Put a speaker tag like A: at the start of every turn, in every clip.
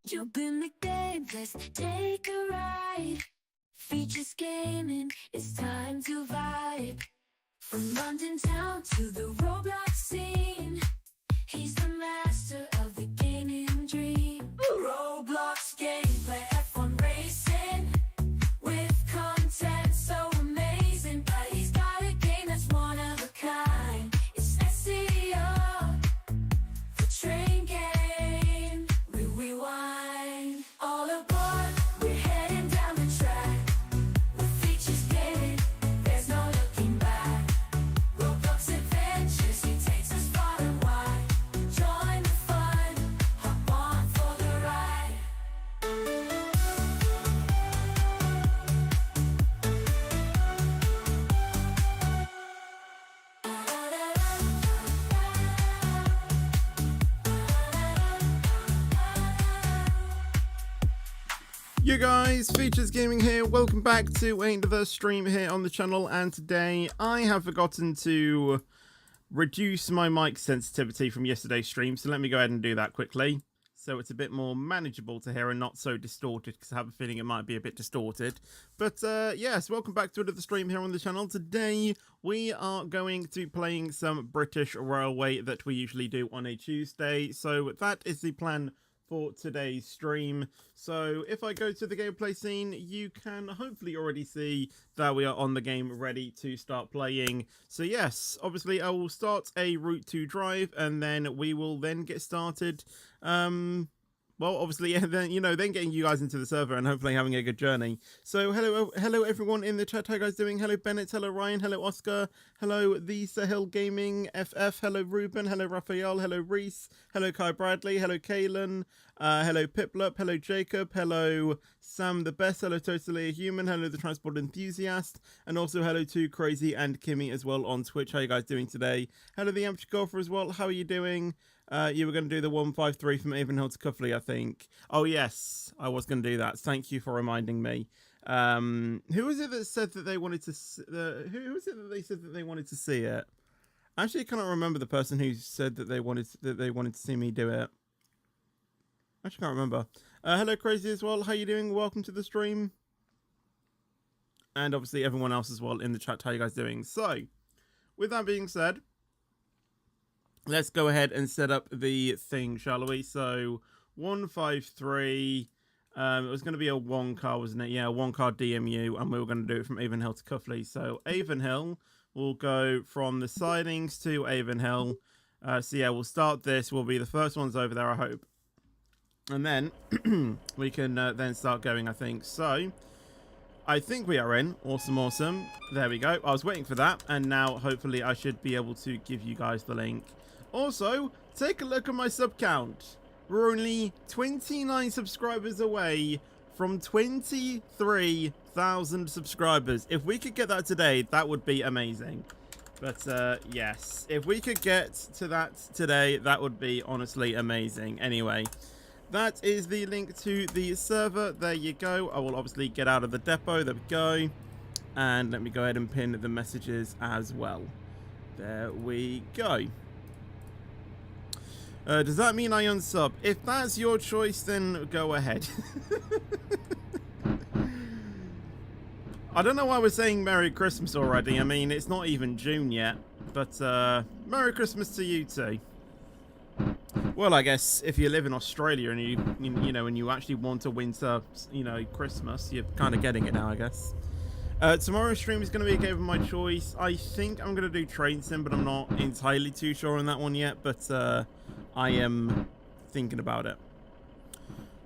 A: You've been the game, let's take a ride. Features gaming, it's time to vibe. From London town to the Roblox scene, he's the master of the gaming dream. Roblox gameplay, F1 racing, with content so amazing. But he's got a game that's one of a kind. It's SEO, the train game. We rewind. All aboard, we're heading down the track. With features gaming, there's no looking back. Roblox adventures, he takes us far and wide. Join the fun, hop on for the ride.
B: You guys, Features Gaming here. Welcome back to another stream here on the channel, and today I have forgotten to reduce my mic sensitivity from yesterday's stream, so let me go ahead and do that quickly so it's a bit more manageable to hear and not so distorted, because I have a feeling it might be a bit distorted. But yes, welcome back to another stream here on the channel. Today we are going to be playing some British Railway that we usually do on a Tuesday, so that is the plan for today's stream. So if I go to the gameplay scene, you can hopefully already see that we are on the game ready to start playing. So yes, obviously I will start a route to drive, and then we will then get started. Well, obviously, then then getting you guys into the server and hopefully having a good journey. So hello everyone in the chat. How you guys doing? Hello Bennett, hello Ryan, hello Oscar, hello the Sahil Gaming FF, hello Ruben, hello Raphael, hello Reese, hello Kai Bradley, hello Kalen, hello Piplup, hello Jacob, hello Sam the Best, hello Totally a Human, hello the Transport Enthusiast, and also hello to Crazy and Kimmy as well on Twitch. How you guys doing today? Hello the Amateur Golfer as well. How are you doing? You were going to do the 1.3 from Avonhill to Cuffley, I think. Oh, yes, I was going to do that. Thank you for reminding me. Who was it that said that they wanted to... who was it that they said that they wanted to see it? Actually, I cannot remember the person who said that they wanted to see me do it. Actually, can't remember. Hello, Crazy, as well. How you doing? Welcome to the stream. And obviously everyone else as well in the chat. How you guys doing? So, with that being said, let's go ahead and set up the thing, shall we? So, 153, it was going to be a one car, wasn't it? Yeah, one car DMU, and we were going to do it from Avonhill to Cuffley. So, Avonhill will go from the sidings to Avonhill. So, yeah, we'll start this. We'll be the first ones over there, I hope. And then, we can then start going, I think. So, I think we are in. Awesome, awesome. There we go. I was waiting for that, and now, hopefully, I should be able to give you guys the link. Also, take a look at my sub count. We're only 29 subscribers away from 23,000 subscribers. If we could get that today, that would be amazing. But yes, if we could get to that today, that would be honestly amazing. Anyway, that is the link to the server. There you go. I will obviously get out of the depot. There we go. And let me go ahead and pin the messages as well. There we go. Does that mean I unsub? If that's your choice, then go ahead. I don't know why we're saying Merry Christmas already. I mean, it's not even June yet. But, Merry Christmas to you too. Well, I guess if you live in Australia and and you actually want a winter, Christmas, you're kind of getting it now, I guess. Tomorrow's stream is going to be a game of my choice. I think I'm going to do Train Sim, but I'm not entirely too sure on that one yet. But, I am thinking about it.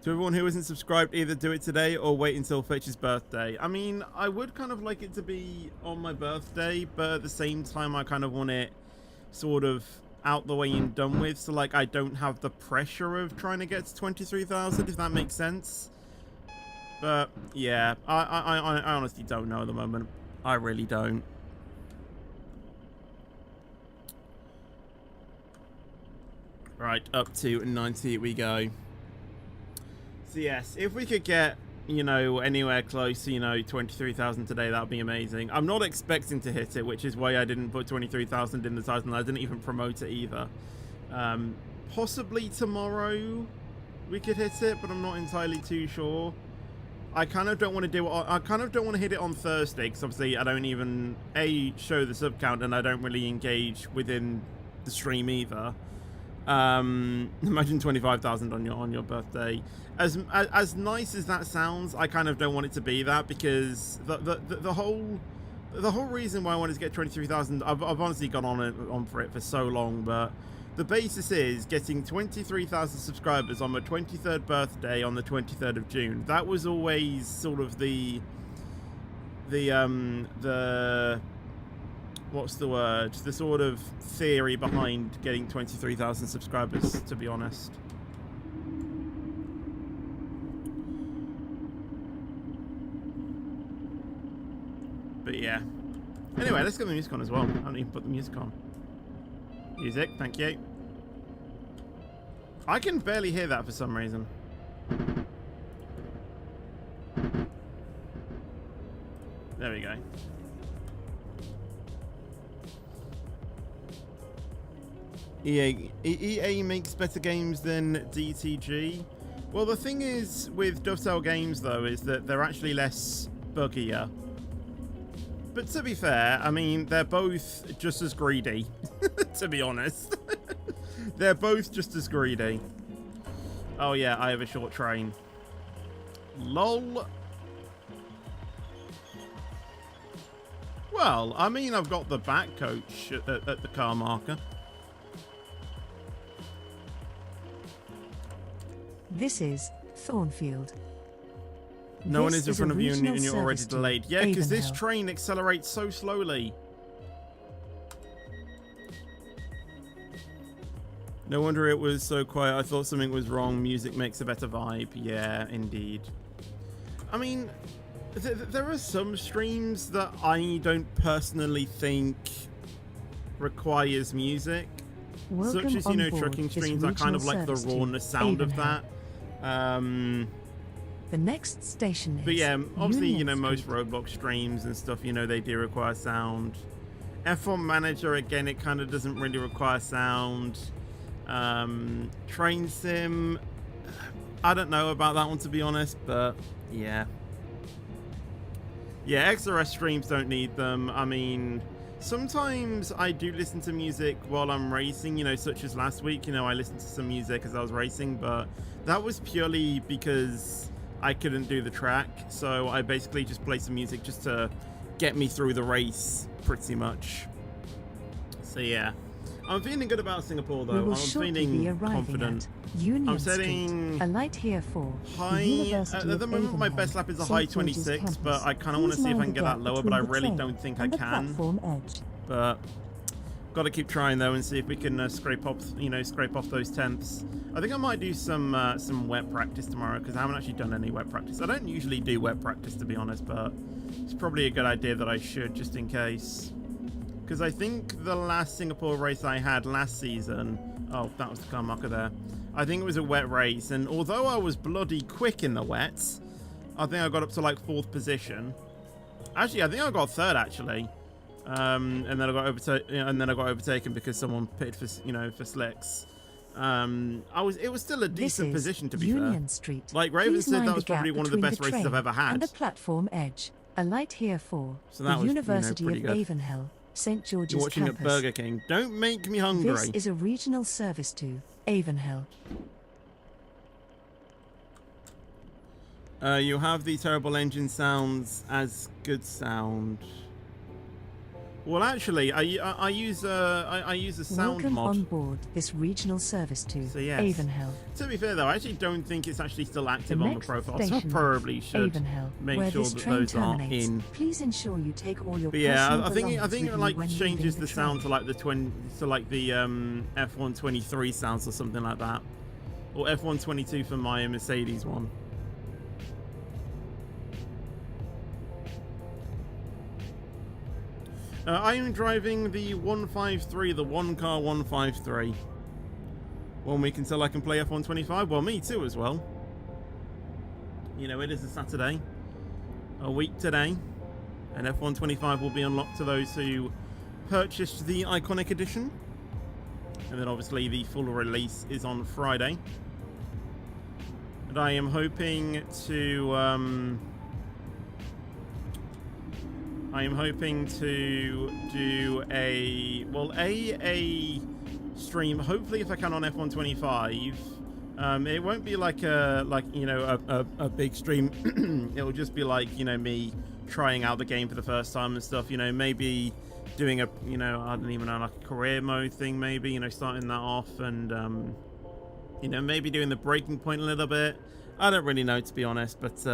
B: To everyone who isn't subscribed, either do it today or wait until Fitch's birthday. I mean, I would kind of like it to be on my birthday, but at the same time, I kind of want it sort of out the way and done with. So, like, I don't have the pressure of trying to get to 23,000, if that makes sense. But, yeah, I honestly don't know at the moment. I really don't. Right, up to 90 we go. So yes, if we could get, anywhere close to, 23,000 today, that would be amazing. I'm not expecting to hit it, which is why I didn't put 23,000 in the title, and I didn't even promote it either. Possibly tomorrow, we could hit it, but I'm not entirely too sure. I kind of don't want to do it. I kind of don't want to hit it on Thursday because obviously I don't even show the sub count and I don't really engage within the stream either. Imagine 25,000 on your birthday. As nice as that sounds, I kind of don't want it to be that because the whole reason why I wanted to get 23,000, I've honestly gone on for it for so long, but the basis is getting 23,000 subscribers on my 23rd birthday on the 23rd of June. That was always sort of the what's the word? The sort of theory behind getting 23,000 subscribers, to be honest. But yeah. Anyway, let's get the music on as well. I haven't even put the music on. Music, thank you. I can barely hear that for some reason. There we go. EA makes better games than DTG. Well, the thing is with Dovetail Games, though, is that they're actually less buggier. But to be fair, I mean, they're both just as greedy, to be honest. They're both just as greedy. Oh, yeah, I have a short train. LOL. Well, I mean, I've got the back coach at the car marker.
C: This is Thornfield.
B: No one is in front of you and you're already delayed. Yeah, because this train accelerates so slowly. No wonder it was so quiet. I thought something was wrong. Music makes a better vibe. Yeah, indeed. I mean, there are some streams that I don't personally think requires music. Such as, you know, trucking streams. I kind of like the rawness sound of that.
C: The next station is
B: but yeah, obviously,
C: Union
B: you know, most
C: Street.
B: Roblox streams and stuff, you know, they do require sound. F1 Manager, again, it kind of doesn't really require sound. Train Sim, I don't know about that one, to be honest, but yeah. Yeah, XRS streams don't need them. I mean, sometimes I do listen to music while I'm racing, you know, such as last week, you know, I listened to some music as I was racing, but that was purely because I couldn't do the track, so I basically just play some music just to get me through the race, pretty much. So yeah, I'm feeling good about Singapore though. I'm feeling confident.
C: Union
B: I'm setting
C: Street. A light here for
B: high. At the moment, my best lap is a high 26, but I kind of want to see if I can get that lower, but I really don't think I can. But got to keep trying though and see if we can scrape off those tenths. I think I might do some wet practice tomorrow because I haven't actually done any wet practice. I don't usually do wet practice, to be honest, but it's probably a good idea that I should, just in case. Because I think the last Singapore race I had last season, oh, that was the car marker there. I think it was a wet race, and although I was bloody quick in the wets, I think I got up to like 4th position. Actually, I think I got 3rd actually. And then I got overtaken because someone pitted for, you know, for slicks. It was still a decent position, to be
C: Union
B: fair.
C: Street.
B: Like Raven
C: Please
B: said,
C: mind
B: that was
C: the gap
B: probably one of the
C: between
B: best
C: the
B: races I've
C: train
B: ever had.
C: And the platform edge. A light here for
B: So that
C: the
B: was,
C: University
B: you know, pretty
C: of
B: good.
C: Avonhill, St. George's
B: You're watching
C: campus.
B: at Burger King. Don't make me hungry.
C: This is a regional service to Avonhill.
B: You have the terrible engine sounds as good sound. Well, actually, I use a sound
C: Welcome
B: mod.
C: on board this regional service to
B: So, yes.
C: Avonhill.
B: To be fair, though, I actually don't think it's actually still active
C: The
B: on the
C: next
B: profile, so I
C: station
B: probably
C: is
B: should
C: Avonhill,
B: make
C: where
B: sure
C: this
B: that
C: train
B: those are
C: terminates.
B: in.
C: Please ensure you take all your
B: But yeah,
C: personal
B: I think
C: belongings
B: it
C: with you
B: like
C: when
B: changes
C: leaving
B: the
C: train.
B: sound to like the F123 sounds or something like that, or F122 for my Mercedes one. I am driving the 153, the one car 153. 1 week until I can play F125. Well, me too as well. You know, it is a Saturday. A week today. And F125 will be unlocked to those who purchased the Iconic Edition. And then obviously the full release is on Friday. And I am hoping to do a stream, hopefully if I can, on F1.25. It won't be like a big stream. It'll just be like, you know, me trying out the game for the first time and stuff, you know, maybe doing a, you know, I don't even know, like a career mode thing, maybe, you know, starting that off, and you know, maybe doing the breaking point a little bit. I don't really know, to be honest, but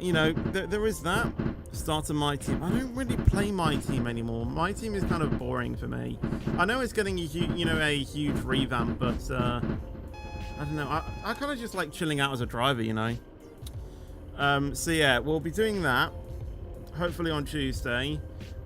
B: you know, there is that. Start a My Team. I don't really play My Team anymore. My Team is kind of boring for me. I know it's getting a huge revamp, but I don't know. I kind of just like chilling out as a driver, you know. So yeah, we'll be doing that hopefully on Tuesday,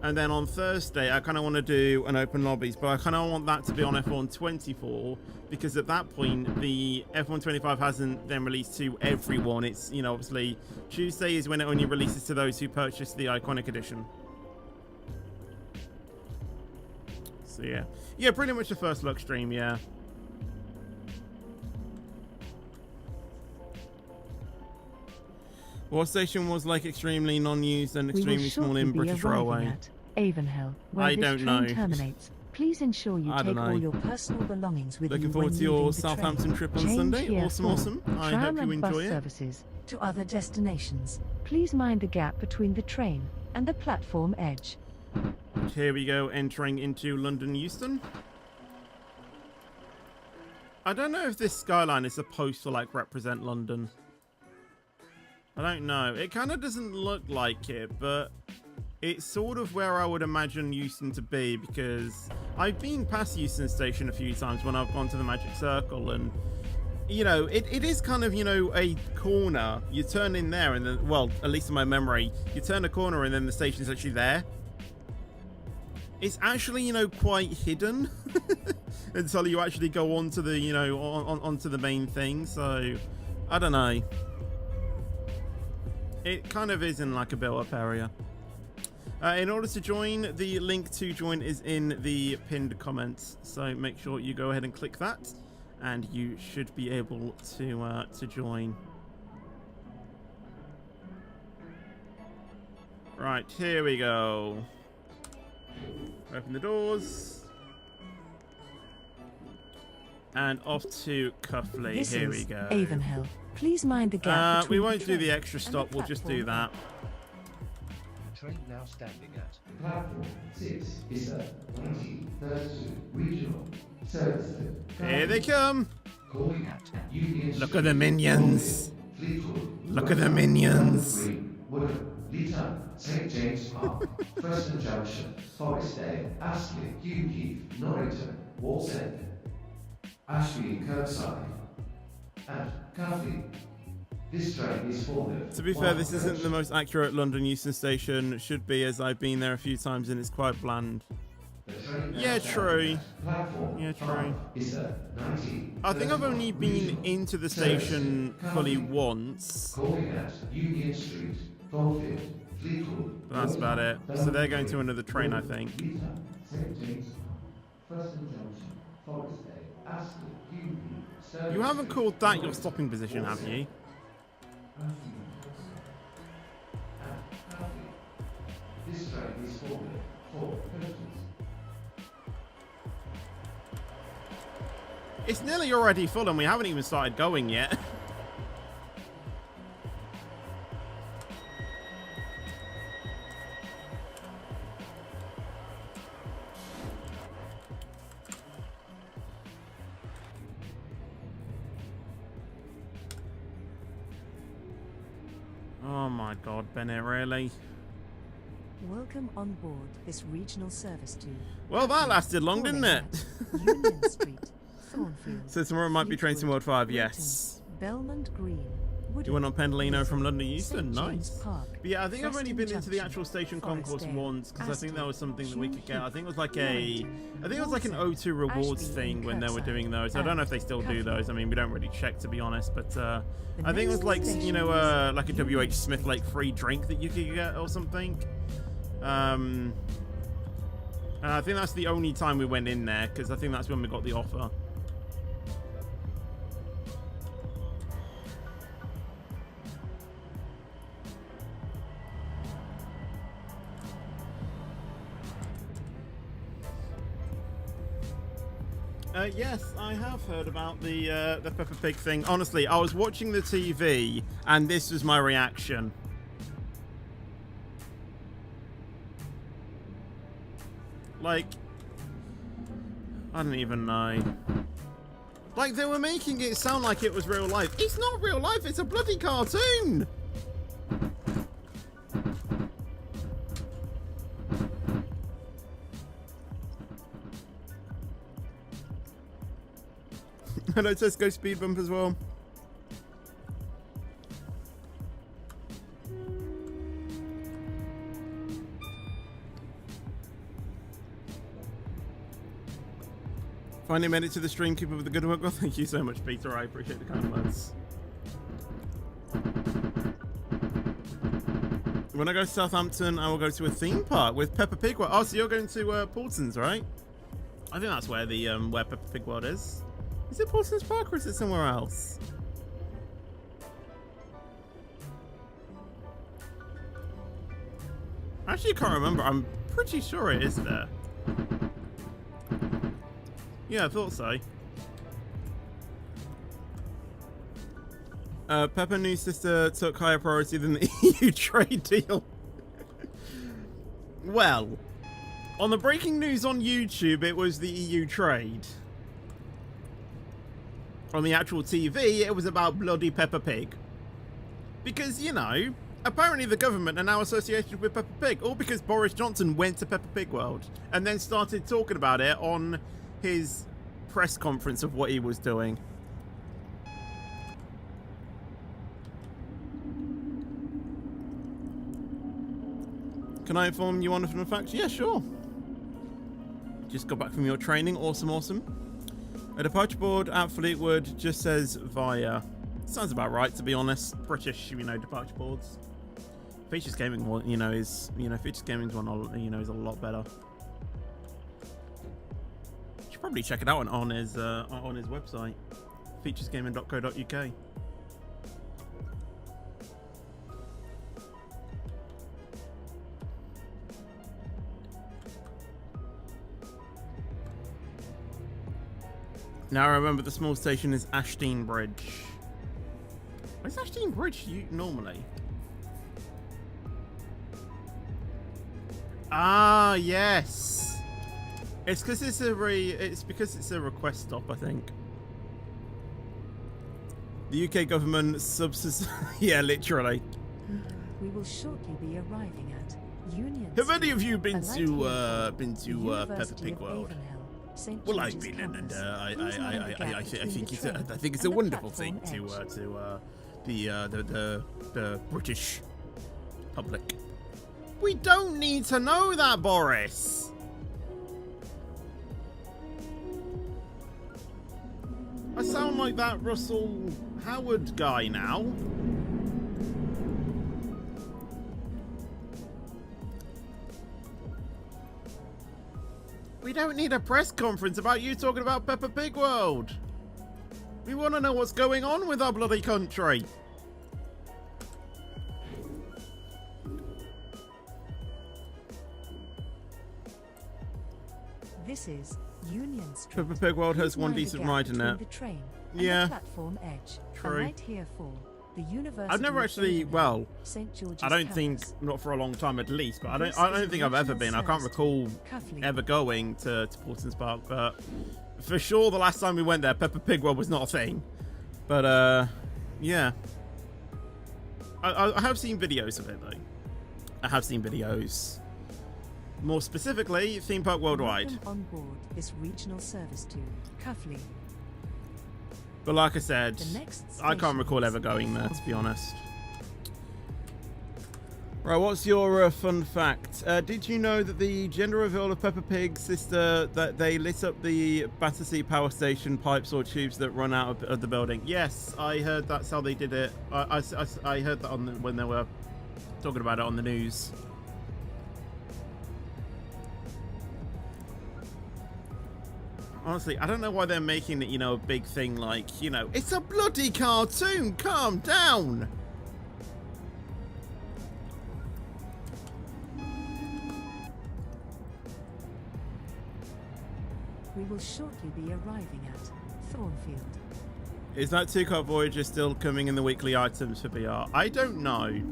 B: and then on Thursday I kind of want to do an open lobbies, but I kind of want that to be on F1.24, because at that point the F1.25 hasn't then released to everyone. It's, you know, obviously Tuesday is when it only releases to those who purchased the Iconic Edition. So yeah, pretty much the first look stream. Yeah. What station was like extremely non-used and extremely small in British Railway?
C: At Avonhill, where
B: I
C: this
B: don't
C: train
B: know.
C: terminates. Please ensure you take all your personal belongings with
B: Looking
C: you
B: forward
C: when
B: to your
C: leaving the
B: Southampton
C: train.
B: trip on
C: Change
B: Sunday.
C: here
B: Awesome,
C: for
B: awesome. I
C: tram
B: hope you
C: and bus
B: enjoy it.
C: services to other destinations. Please mind the gap between the train and the platform edge.
B: Here we go, entering into London Euston. I don't know if this skyline is supposed to like represent London. I don't know. It kind of doesn't look like it, but it's sort of where I would imagine Euston to be, because I've been past Euston Station a few times when I've gone to the Magic Circle, and you know, it is kind of, you know, a corner. You turn in there and then, well, at least in my memory, you turn a corner and then the station's actually there. It's actually, you know, quite hidden until you actually go onto the, you know, onto the main thing. So, I don't know. It kind of is in like a built-up area. In order to join, the link to join is in the pinned comments. So make sure you go ahead and click that, and you should be able to join. Right, here we go. Open the doors. And off to Cuffley.
C: This
B: Here
C: is
B: we go.
C: Avonhill. Please mind the gap
B: We
C: between
B: won't
C: the
B: do the
C: train
B: extra
C: and
B: stop,
C: the
B: we'll just do that.
D: Train now standing at
E: Platform 6 is a 1932 regional service.
B: Here they come.
E: Calling at Union
B: Look at the minions.
E: Fleetwood,
B: Look at the minions.
E: Green, Woodham, Leeton, St James Park, Preston Junction, Forestdale, Astley, Hewheath, Norrington, Wallsend, Ashby and Kirkside, and Cuffley. This train is for the...
B: To be fair, this isn't the most accurate London Euston Station. It should be, as I've been there a few times and it's quite bland. Yeah, true. Yeah, true. I think I've only been into the station fully once.
E: Calling at Union Street, Goldfield, Fleetwood.
B: But that's about it. So they're going to another train, I think.
E: St James Park, Preston Junction, Forestdale, Astley, Hewheath.
B: You haven't called that your stopping position, have you?
E: This train is for coaches.
B: It's nearly already full and we haven't even started going yet. Oh my god, Bennett, really?
C: Welcome on board this regional service to...
B: Well, that lasted long, didn't it?
C: Union Street, Thornfield.
B: So tomorrow might be Train to World 5,
C: Fleetwood,
B: yes.
C: Belmont Green.
B: You went on Pendolino from London Euston,
C: St. James
B: nice.
C: Park,
B: But yeah, I think I've only
C: Preston
B: been into the
C: Junction,
B: actual station concourse
C: Forestdale,
B: once, because I think that was something that we could get. I think it was like
C: Norrington,
B: I think it was like an O2 rewards
C: Ashby
B: thing
C: and
B: when they were
C: Kirkside,
B: doing those. I don't know if they still do those. I mean, we don't really check, to be honest, but I think it was like, you know, like a WH Smith like free drink that you could get or something. And I think that's the only time we went in there, because I think that's when we got the offer. Yes, I have heard about the Peppa Pig thing. Honestly, I was watching the TV and this was my reaction. Like, I don't even know. Like, they were making it sound like it was real life. It's not real life, it's a bloody cartoon! Hello, Tesco Speed Bump as well. Finally made it to the stream. Keep up with the good work. Well, thank you so much, Peter. I appreciate the kind words. When I go to Southampton, I will go to a theme park with Peppa Pig World. Oh, so you're going to Paulson's, right? I think that's where the where Peppa Pig World is. Is it Paulson's Park or is it somewhere else? Actually, I can't remember. I'm pretty sure it is there. Yeah, I thought so. Peppa New Sister took higher priority than the EU trade deal. Well, on the breaking news on YouTube, it was the EU trade. On the actual TV, it was about bloody Peppa Pig. Because, you know, apparently the government are now associated with Peppa Pig, all because Boris Johnson went to Peppa Pig World and then started talking about it on his press conference of what he was doing. Can I inform you on a fun fact? Yeah, sure. Just got back from your training. Awesome, awesome. A departure board at Fleetwood just says via. Sounds about right, to be honest. British, you know, departure boards. Features Gaming one, you know, is Features Gaming's one, you know, is a lot better. You should probably check it out on his website, featuresgaming.co.uk. Now I remember the small station is Ashdean Bridge. Where's Ashdean Bridge normally? Ah, yes. It's because it's a request stop, I think. The UK government yeah, literally.
C: We will shortly be arriving at Union.
B: Have any of you been
C: Street,
B: to
C: the
B: Peppa
C: University
B: Pig
C: of
B: World?
C: Avonhill, St.
B: Well, I've
C: George's
B: been, and
C: campus.
B: I
C: Please mind the gap between the train
B: think it's
C: and
B: a
C: the
B: wonderful
C: platform
B: thing
C: edge.
B: to the British public. We don't need to know that, Boris. I sound like that Russell Howard guy now. We don't need a press conference about you talking about Peppa Pig World. We want to know what's going on with our bloody country.
C: This is Union Street.
B: Peppa Pig World has
C: Please
B: one
C: mind the
B: decent
C: gap
B: ride in
C: between
B: it.
C: the train and
B: Yeah.
C: the platform edge.
B: True.
C: Right here for the University
B: I've never
C: of
B: actually,
C: Avonhill,
B: well,
C: St. George's
B: I don't
C: campus.
B: think, not for a long time at least, but I
C: This
B: don't
C: is
B: think I've ever
C: regional
B: been. I can't
C: service
B: recall
C: Cuffley.
B: ever going to Paulson's Park, but for sure the last time we went there, Peppa Pig World was not a thing. But, yeah. I have seen videos of it, though. I have seen videos. More specifically, Theme Park Worldwide.
C: Welcome on board this regional service to Cuffley.
B: But like I said,
C: The next
B: I can't
C: station
B: recall
C: is
B: ever going there, to be honest. Right, what's your fun fact? Did you know that the gender reveal of Peppa Pig's sister, that they lit up the Battersea power station pipes or tubes that run out of the building? Yes, I heard that's how they did it. I heard that on when they were talking about it on the news. Honestly, I don't know why they're making it, you know, a big thing like, you know, it's a bloody cartoon, calm down.
C: We will shortly be arriving at Thornfield.
B: Is that two-car Voyager still coming in the weekly items for BR? I don't know.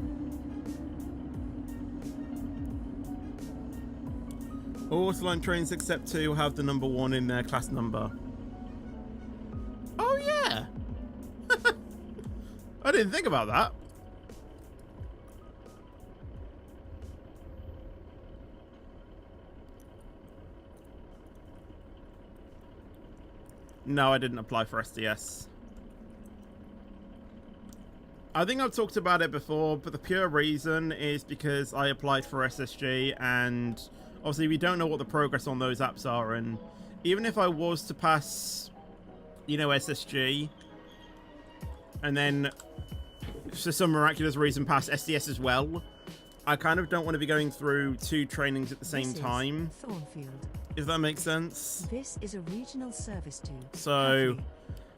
B: All Autoline trains except 2 have the number 1 in their class number. Oh yeah! I didn't think about that. No, I didn't apply for SDS. I think I've talked about it before, but the pure reason is because I applied for SSG, and obviously we don't know what the progress on those apps are, and even if I was to pass, you know, SSG, and then for some miraculous reason pass SDS as well, I kind of don't want to be going through 2 trainings at the same time.
C: Thornfield.
B: If that makes sense.
C: This is a regional service to.
B: So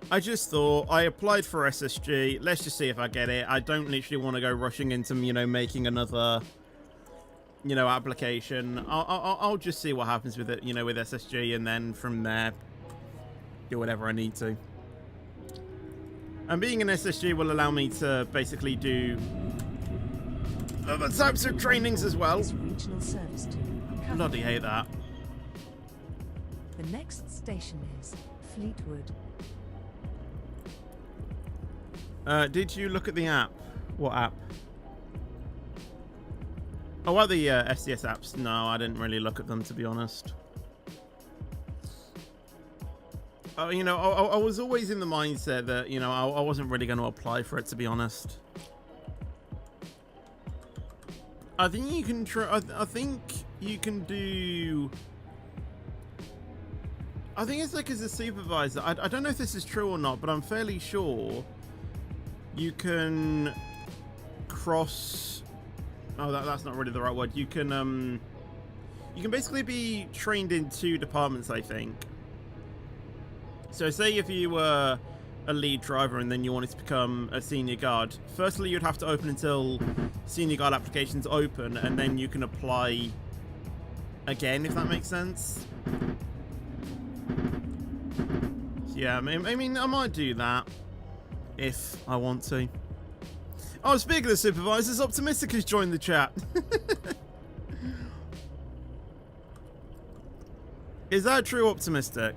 B: I just thought, I applied for SSG. Let's just see if I get it. I don't literally want to go rushing into, you know, making another, you know, application. I'll just see what happens with it, you know, with SSG, and then from there do whatever I need to. And being an SSG will allow me to basically do other types of trainings as well.
C: This regional service to.
B: Bloody hate that.
C: The next station is Fleetwood.
B: Did you look at the app? What app? Oh, well, the SDS apps. No, I didn't really look at them, to be honest. You know, I was always in the mindset that, you know, I wasn't really going to apply for it, to be honest. I think you can try. I think you can do. I think it's like as a supervisor. I don't know if this is true or not, but I'm fairly sure you can cross. Oh, that's not really the right word. You can basically be trained in 2 departments, I think. So say if you were a lead driver and then you wanted to become a senior guard, firstly you'd have to open until senior guard applications open, and then you can apply again, if that makes sense. Yeah, I mean, I might do that if I want to. Oh, speaking of supervisors, Optimistic has joined the chat. Is that true, Optimistic?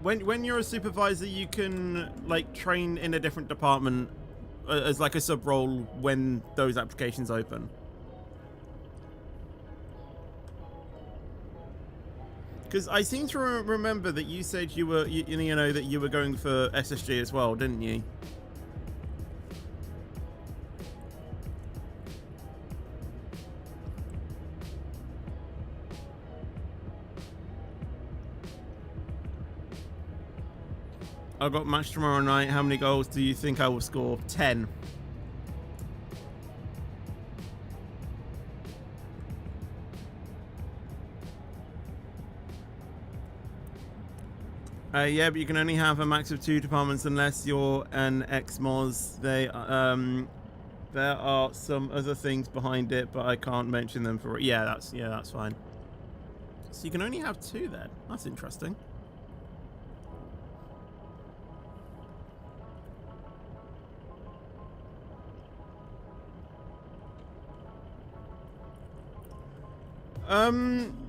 B: When you're a supervisor, you can like train in a different department as like a sub role when those applications open. Because I seem to remember that you said you were, you know, that you were going for SSG as well, didn't you? I've got match tomorrow night. How many goals do you think I will score? 10. Yeah, but you can only have a max of 2 departments unless you're an ex-Moz. There are some other things behind it, but I can't mention them for. Yeah, that's fine. So you can only have 2 then. That's interesting.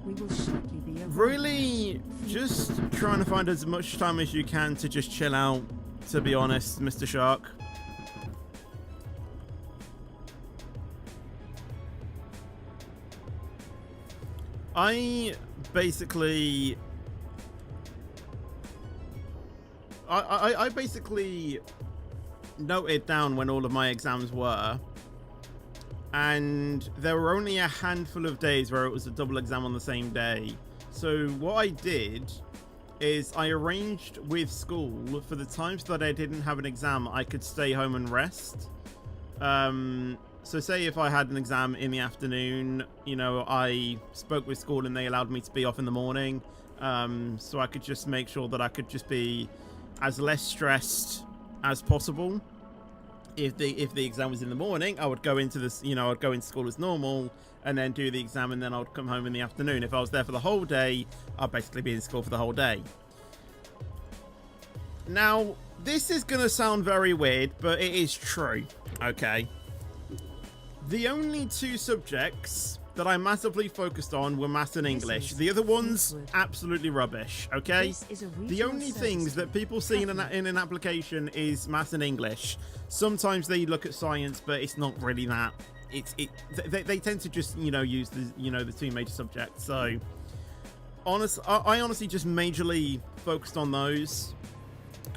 C: We will shortly be
B: Really just trying to find as much time as you can to just chill out, to be honest, Mr. Shark. I basically noted down when all of my exams were, and there were only a handful of days where it was a double exam on the same day. So what I did is I arranged with school for the times that I didn't have an exam, I could stay home and rest. So say if I had an exam in the afternoon, you know, I spoke with school and they allowed me to be off in the morning. So I could just make sure that I could just be as less stressed as possible if the exam was in the morning, I would go into this, I'd go into school as normal and then do the exam, and then I would come home in the afternoon. If I was there for the whole day, I'd basically be in school for the whole day. Now, this is going to sound very weird, but it is true, okay? The only two subjects that I massively focused on were maths and English. The other ones, absolutely rubbish, okay? The only things that people see in an application is maths and English. Sometimes they look at science, but it's not really that. They tend to just, use the two major subjects. So, I honestly just majorly focused on those.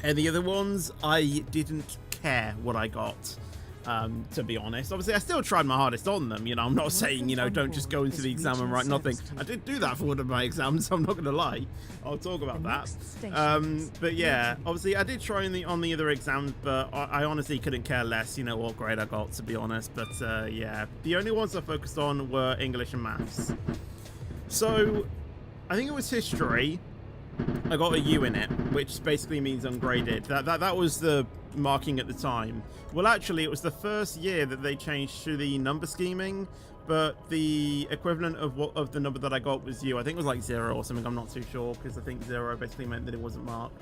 B: And the other ones, I didn't care what I got. To be honest, obviously I still tried my hardest on them. I'm not saying, don't just go into the exam and write nothing. I did do that for one of my exams, so I'm not gonna lie. I'll talk about that. But yeah, obviously I did try on the other exams, but I honestly couldn't care less, what grade I got, to be honest. But yeah, the only ones I focused on were English and maths. So I think it was history. I got a U in it, which basically means ungraded. That was the marking at the time. Well, actually, it was the first year that they changed to the number scheming, but the equivalent of the number that I got was U. I think it was like 0 or something. I'm not too sure, because I think 0 basically meant that it wasn't marked.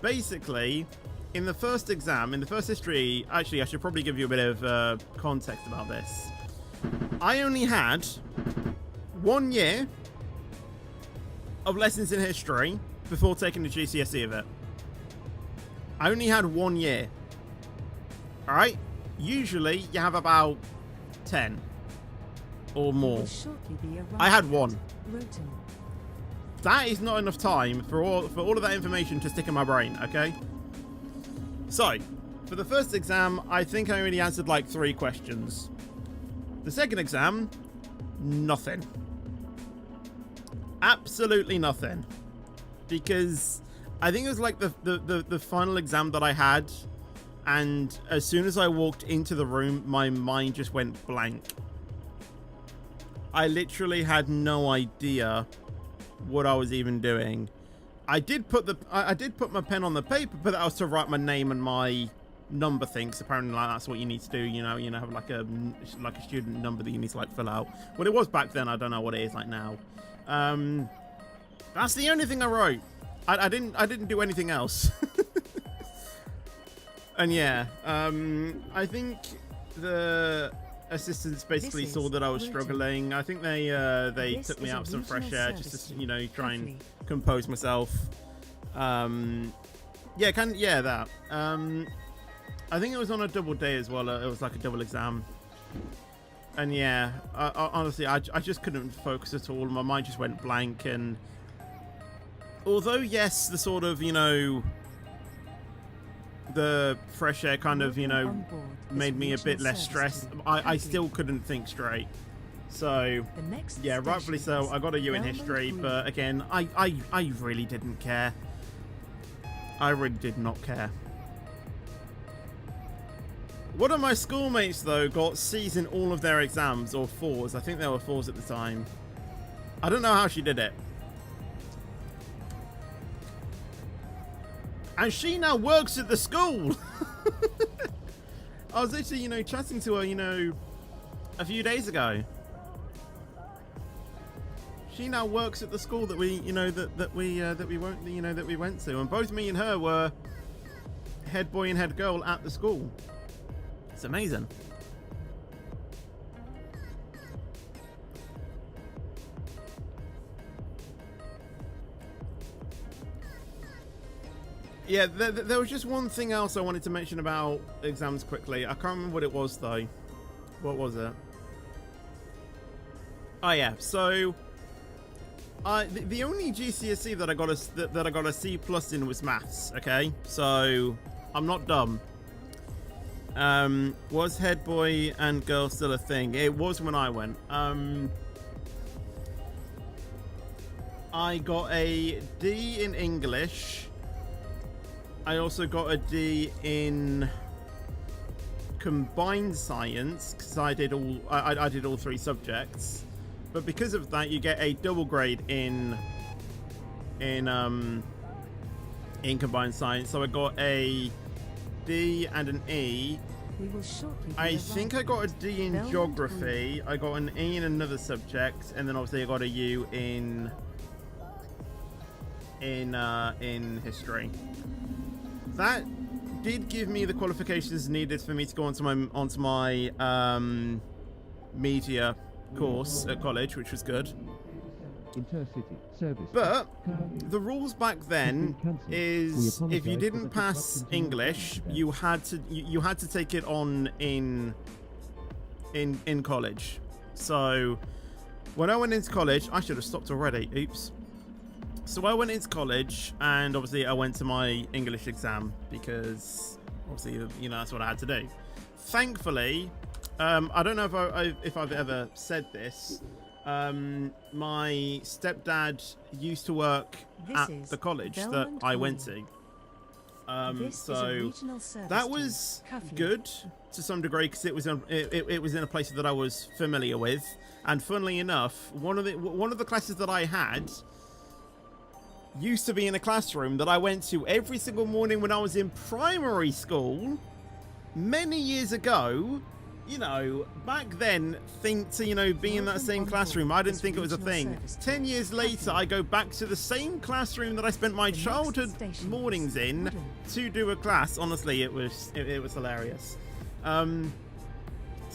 B: Basically, in the first exam, in the first history, actually, I should probably give you a bit of context about this. I only had 1 year of lessons in history before taking the GCSE of it. I only had 1 year. Alright? Usually you have about 10 or more. I had 1. That is not enough time for all of that information to stick in my brain, okay? So, for the first exam, I think I only answered like 3 questions. The second exam, nothing. Absolutely nothing. Because I think it was like the final exam that I had, and as soon as I walked into the room, my mind just went blank. I literally had no idea what I was even doing. I did put my pen on the paper, but that was to write my name and my number things. Apparently, like, that's what you need to do. Have like a student number that you need to like fill out. Well, it was back then. I don't know what it is like now. That's the only thing I wrote. I didn't do anything else. And yeah, I think the assistants basically saw that I was struggling. I think they took me out some fresh air just to try and compose myself. That. I think it was on a double day as well. It was like a double exam. And yeah, honestly, I just couldn't focus at all. My mind just went blank. And although, yes, the sort of, the fresh air kind of, made me a bit less stressed, I still couldn't think straight. So, yeah, rightfully so, I got a U in history. But again, I really didn't care. I really did not care. One of my schoolmates, though, got C's in all of their exams, or 4s. I think there were 4s at the time. I don't know how she did it. And she now works at the school. I was literally, chatting to her, a few days ago. She now works at the school that we went to, and both me and her were head boy and head girl at the school. It's amazing. Yeah, there was just one thing else I wanted to mention about exams quickly. I can't remember what it was though. What was it? Oh yeah, so the only GCSE that I got a C+ in was maths. Okay, so I'm not dumb. Was head boy and girl still a thing? It was when I went. I got a D in English. I also got a D in combined science because I did all 3 subjects. But because of that, you get a double grade in combined science. So I got a D and an E
C: We will shortly be
B: I think I got a D in
C: Belmont
B: geography. I got an E in another subject, and then obviously I got a U in history. That did give me the qualifications needed for me to go onto my media course at college, which was good.
D: Intercity service.
B: But the rules back then is if you didn't pass English, you had to take it on in college. So when I went into college, I should have stopped already. Oops. So I went into college, and obviously I went to my English exam because obviously, you know, that's what I had to do. Thankfully, I don't know if I've ever said this. My stepdad used to work at the college that I went to. So that was good to some degree because it was in a place that I was familiar with. And funnily enough, one of the classes that I had used to be in a classroom that I went to every single morning when I was in primary school many years ago. You know, back then, being in that same classroom, I didn't think it was a thing. 10 years later, I go back to the same classroom that I spent my childhood mornings in to do a class. Honestly, it was hilarious. So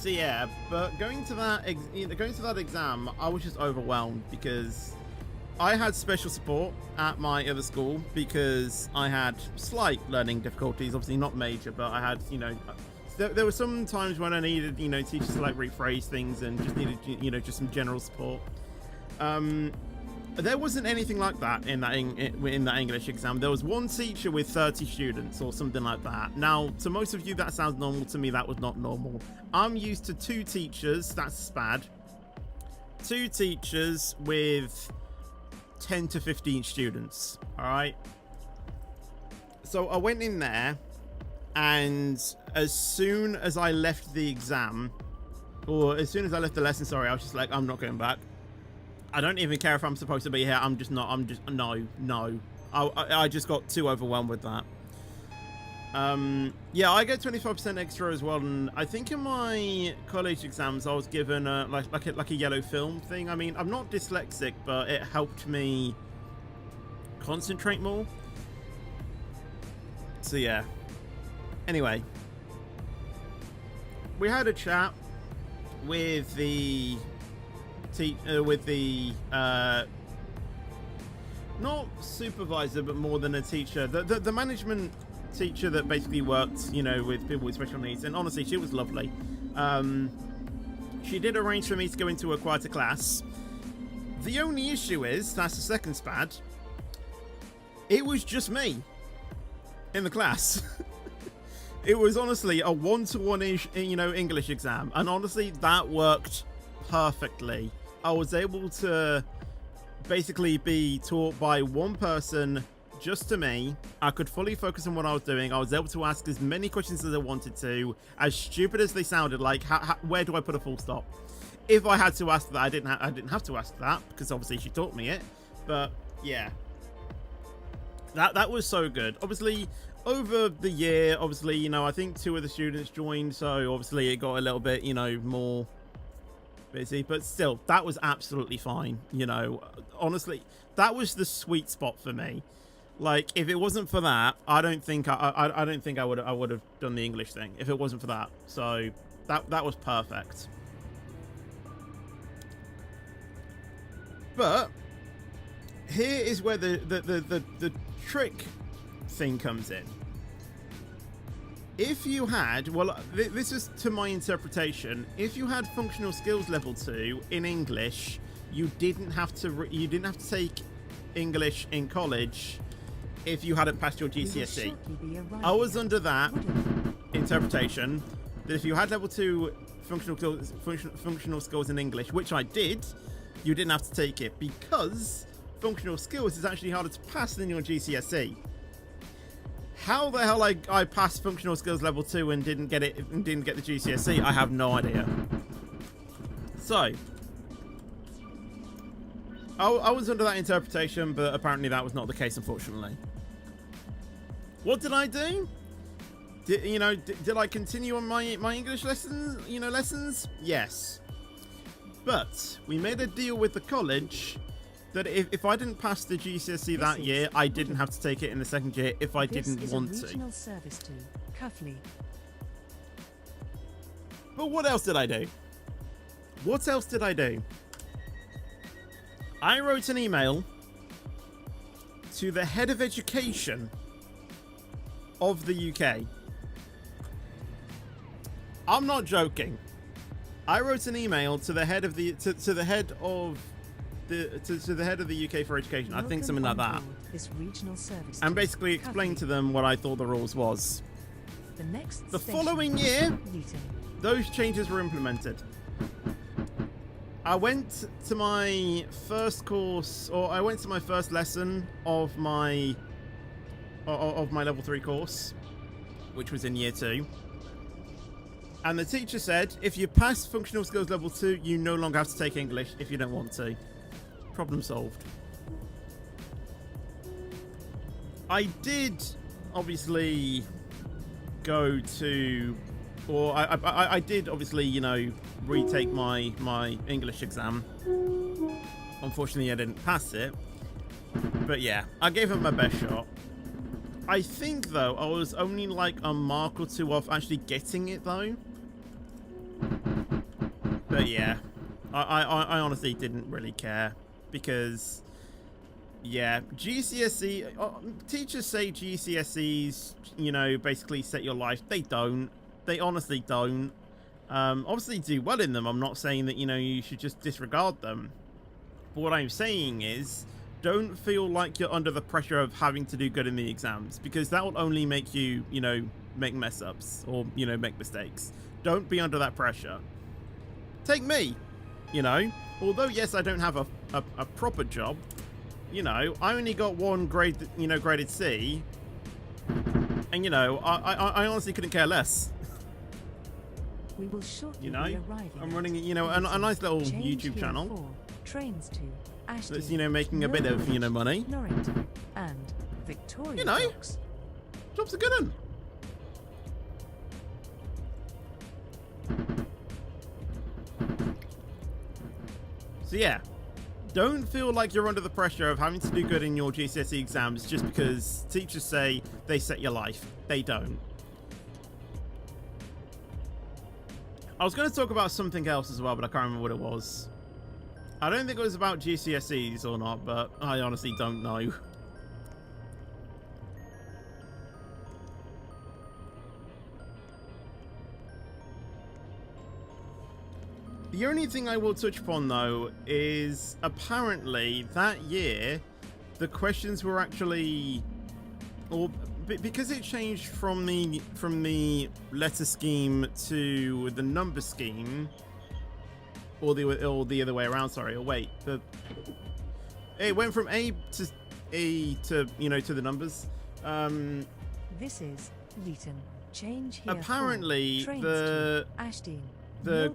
B: yeah, but going to that exam, I was just overwhelmed because I had special support at my other school because I had slight learning difficulties, obviously not major, but I had, there were some times when I needed, teachers to like rephrase things and just needed, just some general support. There wasn't anything like that in that English exam. There was one teacher with 30 students or something like that. Now, to most of you, that sounds normal. To me, that was not normal. I'm used to 2 teachers. That's bad. 2 teachers with 10 to 15 students. All right. So I went in there, and as soon as I left the exam, or as soon as I left the lesson, sorry, I was just like, I'm not going back. I don't even care if I'm supposed to be here. No. I just got too overwhelmed with that. Yeah, I get 25% extra as well, and I think in my college exams I was given like a yellow film thing. I mean, I'm not dyslexic, but it helped me concentrate more. So yeah. Anyway, we had a chat with the not supervisor, but more than a teacher, the management teacher that basically worked, with people with special needs, and honestly, she was lovely. She did arrange for me to go into a quieter class. The only issue is, that's the second SPAD, it was just me in the class. It was honestly a one-to-one, English exam, and honestly, that worked perfectly. I was able to basically be taught by one person, just to me. I could fully focus on what I was doing. I was able to ask as many questions as I wanted to, as stupid as they sounded. Like, where do I put a full stop? If I had to ask that, I didn't have to ask that because obviously she taught me it. But yeah, that was so good. Obviously, over the year, I think 2 of the students joined, so obviously it got a little bit, more busy, but still, that was absolutely fine. Honestly, that was the sweet spot for me. Like, if it wasn't for that, I don't think I would have done the English thing if it wasn't for that. So that was perfect. But here is where the trick thing comes in. If you had, well, this is to my interpretation, if you had functional skills level 2 in English, you didn't have to take English in college if you hadn't passed your GCSE. I was under that interpretation that if you had level 2 functional skills in English, which I did, you didn't have to take it because functional skills is actually harder to pass than your GCSE. How the hell I passed functional skills level 2 and didn't get it and didn't get the GCSE, I have no idea. So I was under that interpretation, but apparently that was not the case, unfortunately. What did I do? Did I continue on my English lessons? Yes. But we made a deal with the college that if I didn't pass the GCSE that year, I didn't have to take it in the second year if I didn't want
C: This is a
B: to.
C: regional service to Cuffley.
B: But what else did I do? What else did I do? I wrote an email to the head of education of the UK. I'm not joking. I wrote an email to the head of the to the head of the head of the UK for education. I think something like that.
C: This regional service
B: And
C: to
B: basically explained to
C: Cuffley.
B: them what I thought the rules was. The
C: station
B: following
C: is
B: year,
C: Luton.
B: those changes were implemented. I went to my first course, or I went to my first lesson of my level 3 course, which was in year 2. And the teacher said, if you pass functional skills level 2, you no longer have to take English if you don't want to. Problem solved. I did obviously go to, or I did obviously, retake my English exam. Unfortunately, I didn't pass it. But yeah, I gave it my best shot. I think, though, I was only like a mark or two off actually getting it, though. But yeah, I honestly didn't really care because, yeah, GCSE, teachers say GCSEs, basically set your life. They don't. They honestly don't. Obviously do well in them. I'm not saying that, you should just disregard them. But what I'm saying is, don't feel like you're under the pressure of having to do good in the exams, because that will only make you, make mess ups or, make mistakes. Don't be under that pressure. Take me, although yes, I don't have a proper job, I only got one grade, graded C, and, I honestly couldn't care less.
C: We will shortly be arriving
B: I'm running,
C: at
B: a nice little
C: Change
B: YouTube
C: here
B: channel
C: for trains to Ashton,
B: that's, making a bit of, money.
C: Norrington and Victoria.
B: You know.
C: Docks.
B: Job's a good one. So yeah, don't feel like you're under the pressure of having to do good in your GCSE exams just because teachers say they set your life. They don't. I was going to talk about something else as well, but I can't remember what it was. I don't think it was about GCSEs or not, but I honestly don't know. The only thing I will touch upon, though, is apparently that year, the questions were actually, or because it changed from the letter scheme to the number scheme, or the other way around. Sorry, or wait, it went from A to to the numbers.
C: This is Luton. Change here
B: Apparently,
C: for trains
B: the
C: to Ashton.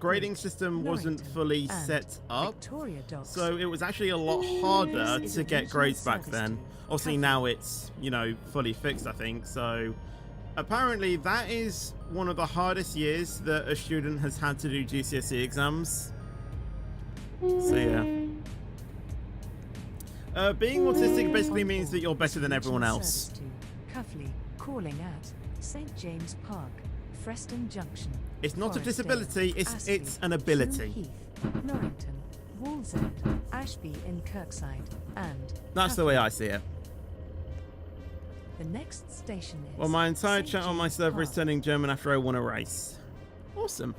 B: grading system wasn't
C: Norrington
B: fully
C: and
B: set up,
C: Victoria Docks.
B: so it was actually a lot harder
C: This is
B: to
C: a
B: get
C: regional
B: grades back
C: service
B: then.
C: to
B: Obviously
C: Cuffley.
B: now it's, fully fixed, I think. So apparently that is one of the hardest years that a student has had to do GCSE exams. So yeah. Being autistic basically means that you're better than everyone
C: Regional
B: else.
C: service to Cuffley, calling at St James Park, Freston Junction.
B: It's not a
C: Forest
B: disability,
C: Dale,
B: it's
C: Astley,
B: an ability.
C: Heath, Norrington, Wallsend, Ashby in Kirkside, and
B: That's the way I see it.
C: the next station is.
B: Well, my entire
C: St.
B: chat on my
C: James
B: server is
C: Park.
B: turning German after I won a race. Awesome.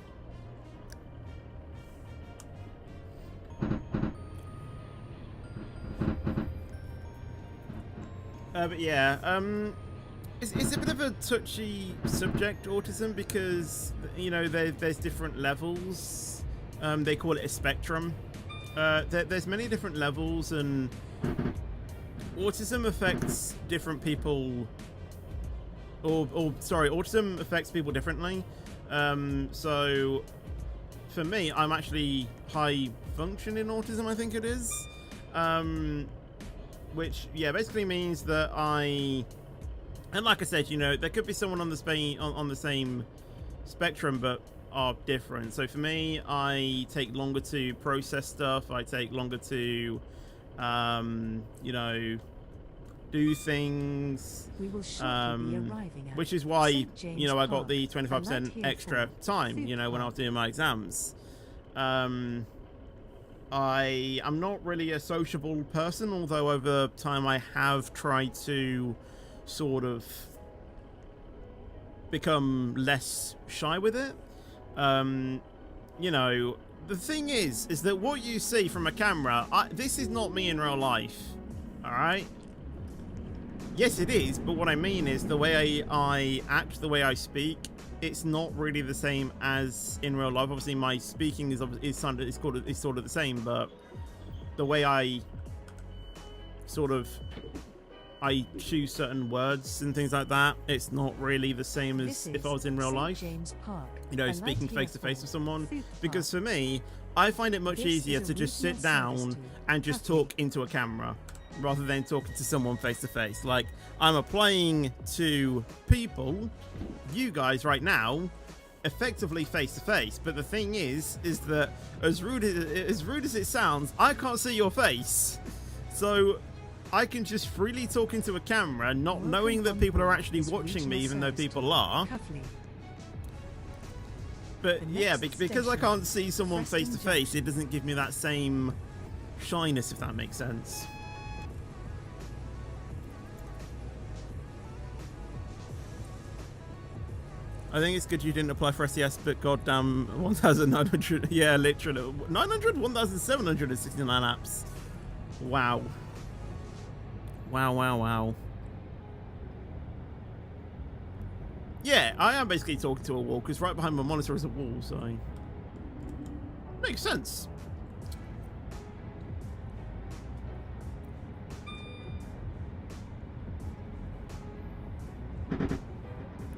B: But yeah, it's a bit of a touchy subject, autism, because there's different levels. They call it a spectrum. There's many different levels, and autism affects different people. Autism affects people differently. So for me, I'm actually high functioning autism, I think it is. Which, yeah, basically means that I And like I said, you know, there could be someone on the same spectrum, but are different. So for me, I take longer to process stuff. I take longer to, you know, do things.
C: We will shortly be arriving at
B: Which is why,
C: St. James
B: you know, I got
C: Park,
B: the
C: and
B: 25%
C: right here
B: extra
C: for
B: time,
C: Food
B: you know, when I
C: Park.
B: was doing my exams. I'm not really a sociable person, although over time I have tried to sort of become less shy with it. You know, the thing is that what you see from a camera, this is not me in real life. All right. Yes, it is, but what I mean is the way I act, the way I speak, it's not really the same as in real life. Obviously, my speaking is sort of the same, but the way I choose certain words and things like that, it's not really the same as if I was in real
C: St.
B: life.
C: James Park,
B: You know,
C: and
B: speaking
C: right
B: face to face
C: here
B: with
C: for
B: someone,
C: Food
B: because
C: Park.
B: for me, I find it much
C: This
B: easier
C: is
B: to
C: a
B: just
C: regional
B: sit down
C: service to
B: and just
C: Peppa
B: talk into a camera rather than talking to someone face to face. Like, I'm applying to people, you guys right now, effectively face to face, but the thing is that as rude as it sounds, I can't see your face, so I can just freely talk into a camera, not
C: Welcome
B: knowing that
C: on
B: people are
C: board
B: actually
C: this
B: watching me,
C: regional
B: even though
C: service
B: people
C: to
B: are.
C: Cuffley.
B: But
C: The
B: yeah,
C: next
B: because I
C: station,
B: can't see someone face to
C: Preston
B: face, it doesn't give me that same shyness, if that makes sense. I think it's good you didn't apply for SES, but goddamn, 1,900, yeah, literally, 900, 1,769 apps. Wow. Wow, wow, wow. Yeah, I am basically talking to a wall, because right behind my monitor is a wall, so... Makes sense.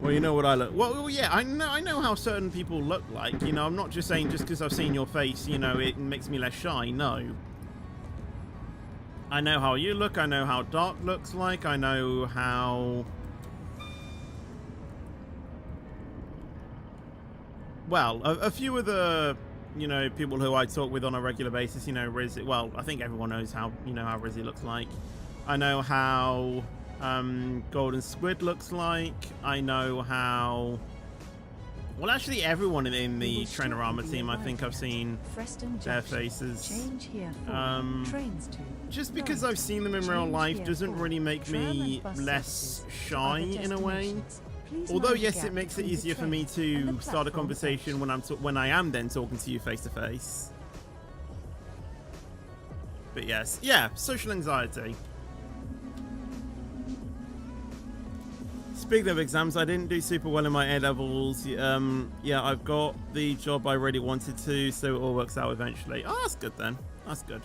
B: Well, you know what I look... Well, yeah, I know how certain people look like. You know, I'm not just saying just because I've seen your face, you know, it makes me less shy. No. I know how you look. I know how Dark looks like. I know how... Well, a few of the, you know, people who I talk with on a regular basis, you know, Rizzy... Well, I think everyone knows how, you know, how Rizzy looks like. I know how... Golden Squid looks like. I know how... Well, actually, everyone in the Trainorama team, I think I've seen their faces.
C: Change here for trains to
B: Just because I've seen them in real
C: Change
B: life
C: here
B: doesn't
C: for
B: really make
C: tram
B: me
C: and bus
B: less
C: services to
B: shy
C: other
B: in a way.
C: destinations. Please
B: Although,
C: mind the
B: yes,
C: gap
B: it makes it
C: between the
B: easier for me
C: train and
B: to
C: the
B: start a
C: platform
B: conversation when I am then talking to you face to face. But yes, yeah, social anxiety. Speaking of exams, I didn't do super well in my A-levels. Yeah, I've got the job I really wanted to, so it all works out eventually. Oh, that's good then. That's good.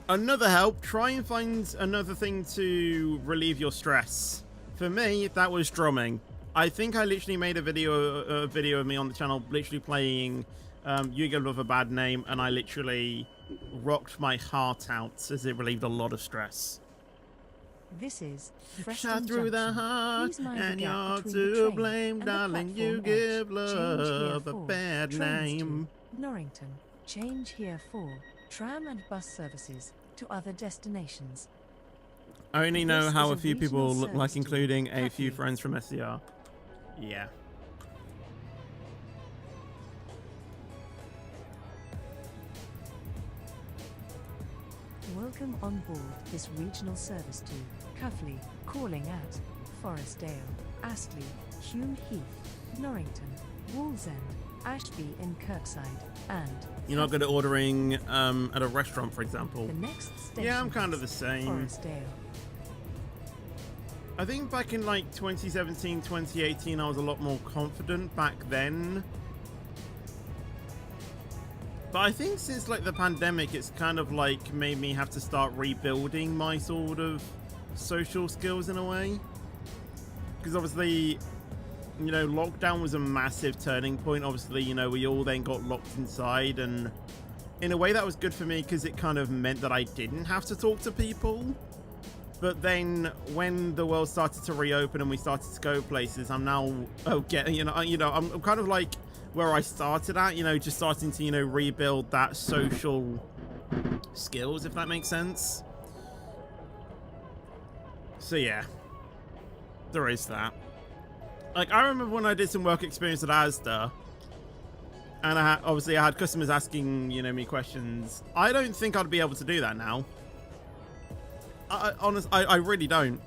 B: Another help, try and find another thing to relieve your stress. For me, that was drumming. I think I literally made a video of me on the channel literally playing You Give Love a Bad Name, and I literally rocked my heart out as it relieved a lot of stress.
C: This is
B: Shot through the heart, and you're
C: between the
B: to
C: train
B: blame,
C: and the
B: darling. You
C: platform edge.
B: give
C: Change
B: love
C: here
B: a
C: for
B: bad
C: trains
B: name.
C: to Norrington. Change here for tram and bus services to other destinations.
B: I only know
C: This
B: how
C: is
B: a
C: a
B: few people
C: regional
B: look like,
C: service to
B: including a few
C: Cuffley.
B: friends from SCR. Yeah.
C: Welcome on board this regional service to Cuffley, calling at Forestdale, Astley, Hume Heath, Norrington, Wallsend, Ashby in Kirkside, and
B: You're not good at ordering at a restaurant, for example.
C: the next station.
B: Yeah, I'm kind of the
C: is
B: same.
C: Forestdale.
B: I think back in like 2017, 2018, I was a lot more confident back then. But I think since like the pandemic, it's kind of like made me have to start rebuilding my sort of social skills in a way. Because obviously, you know, lockdown was a massive turning point. Obviously, you know, we all then got locked inside, and in a way that was good for me because it kind of meant that I didn't have to talk to people. But then when the world started to reopen and we started to go places, I'm now I'm kind of like where I started at, just starting to, rebuild that social skills, if that makes sense. So yeah, there is that. Like, I remember when I did some work experience at Asda, and obviously I had customers asking, me questions. I don't think I'd be able to do that now. I really don't.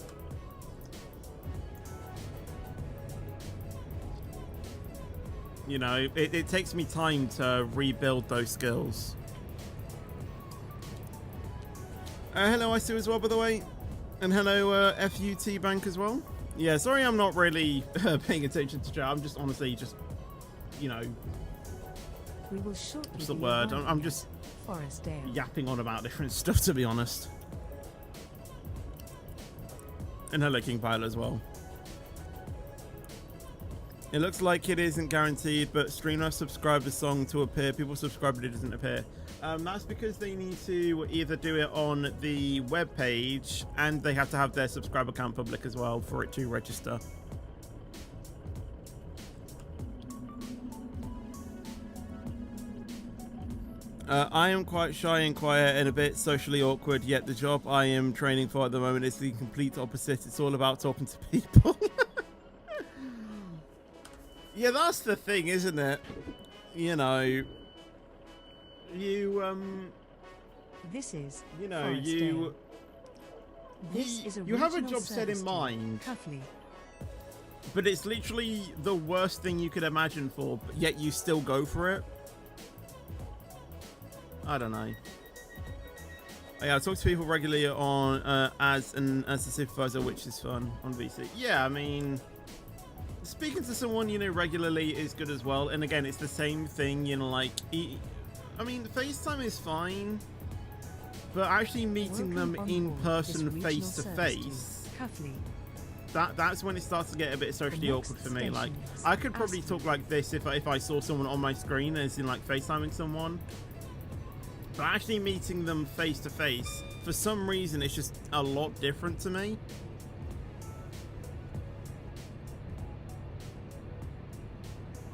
B: It takes me time to rebuild those skills. Hello, I see as well, by the way. And hello, FUT Bank as well. Yeah, sorry I'm not really paying attention to chat. I'm just honestly
C: We will shortly
B: what's the
C: be
B: word?
C: arriving
B: I'm
C: at
B: just
C: Forestdale.
B: yapping on about different stuff, to be honest. And hello, King Pilot as well. It looks like it isn't guaranteed, but Streamlabs subscribe the song to appear. People subscribe, but it doesn't appear. That's because they need to either do it on the web page, and they have to have their subscriber account public as well for it to register. I am quite shy and quiet and a bit socially awkward, yet the job I am training for at the moment is the complete opposite. It's all about talking to people. Yeah, that's the thing, isn't it?
C: This is
B: you have a job set in mind,
C: Cuffley.
B: but it's literally the worst thing you could imagine for, but yet you still go for it. I don't know. Yeah, I talk to people regularly on as a supervisor, which is fun on VC. Yeah, I mean, speaking to someone regularly is good as well. And again, it's the same thing. I mean, FaceTime is fine, but actually meeting them in person, face to face, that's when it starts to get a bit socially awkward for me. Like, I could probably talk like this if I saw someone on my screen, as in like FaceTiming someone. But actually meeting them face to face, for some reason, it's just a lot different to me.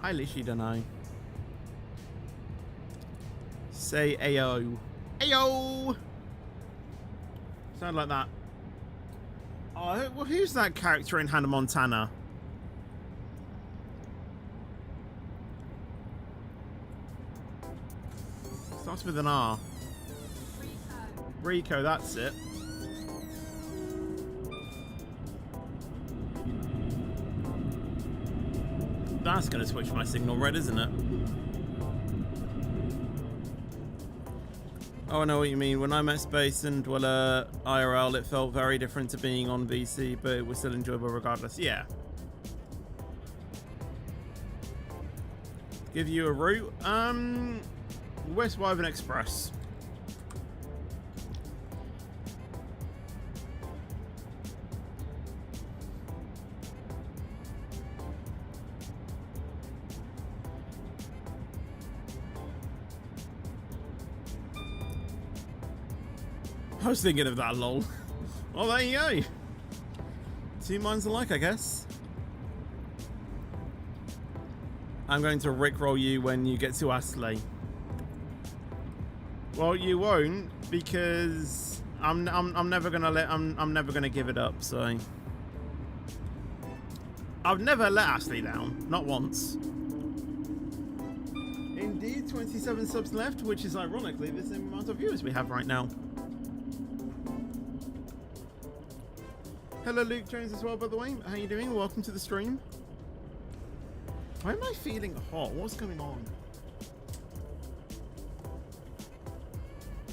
B: I literally don't know. Say Ayo. Ayo! Sound like that. Oh, well, who's that character in Hannah Montana? Starts with an R. Rico, that's it. That's going to switch my signal red, isn't it? Oh, I know what you mean. When I met Space and Dweller IRL, it felt very different to being on VC, but it was still enjoyable regardless. Yeah. Give you a route. West Wyvern Express. I was thinking of that, lol. Well, there you go. Two minds alike, I guess. I'm going to rickroll you when you get to Astley. Well, you won't, because I'm never gonna give it up. So I've never let Astley down, not once. Indeed, 27 subs left, which is ironically the same amount of viewers we have right now. Hello, Luke Jones as well, by the way. How you doing? Welcome to the stream. Why am I feeling hot? What's going on?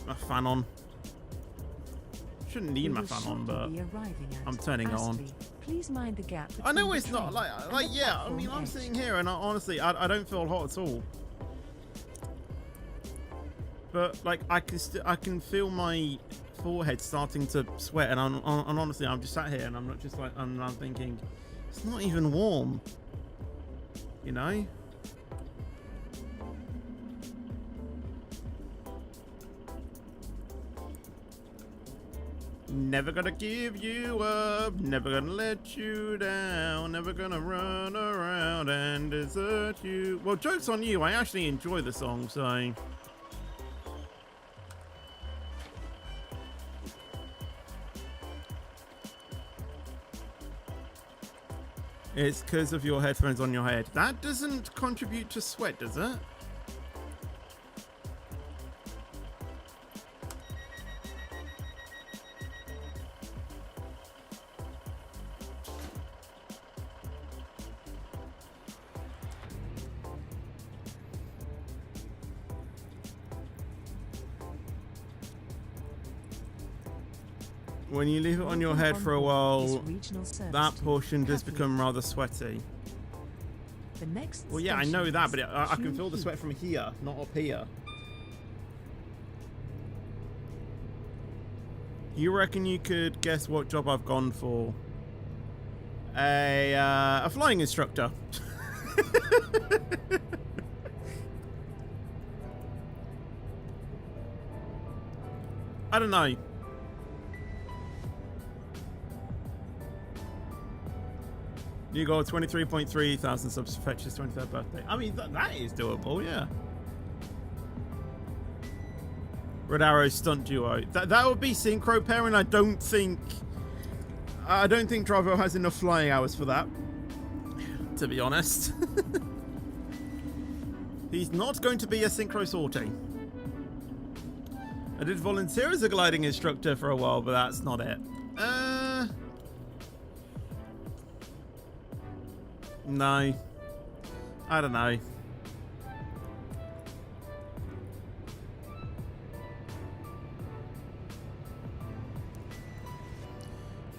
B: My fan on. Shouldn't need my fan on, but I'm turning it on.
C: Please mind the gap.
B: I know it's not like yeah. I mean, I'm sitting here and honestly, I don't feel hot at all. But like, I can feel my forehead starting to sweat, and honestly, I'm just sat here and I'm not just like I'm thinking, it's not even warm. You know. Never gonna give you up, never gonna let you down, never gonna run around and desert you. Well, joke's on you, I actually enjoy the song, so... It's because of your headphones on your head. That doesn't contribute to sweat, does it? When you leave it on your head for a while, that portion does become rather sweaty.
C: The next
B: Well, yeah, I know
C: station
B: that,
C: is
B: but I can feel the
C: Heath.
B: sweat from here, not up here. You reckon you could guess what job I've gone for? A flying instructor. I don't know. You got 23.3 thousand subs to fetch his 23rd birthday. I mean, that is doable, yeah. Red Arrow stunt duo. That would be synchro pairing. I don't think Dravo has enough flying hours for that, to be honest. He's not going to be a synchro sortie. I did volunteer as a gliding instructor for a while, but that's not it. No. I don't know.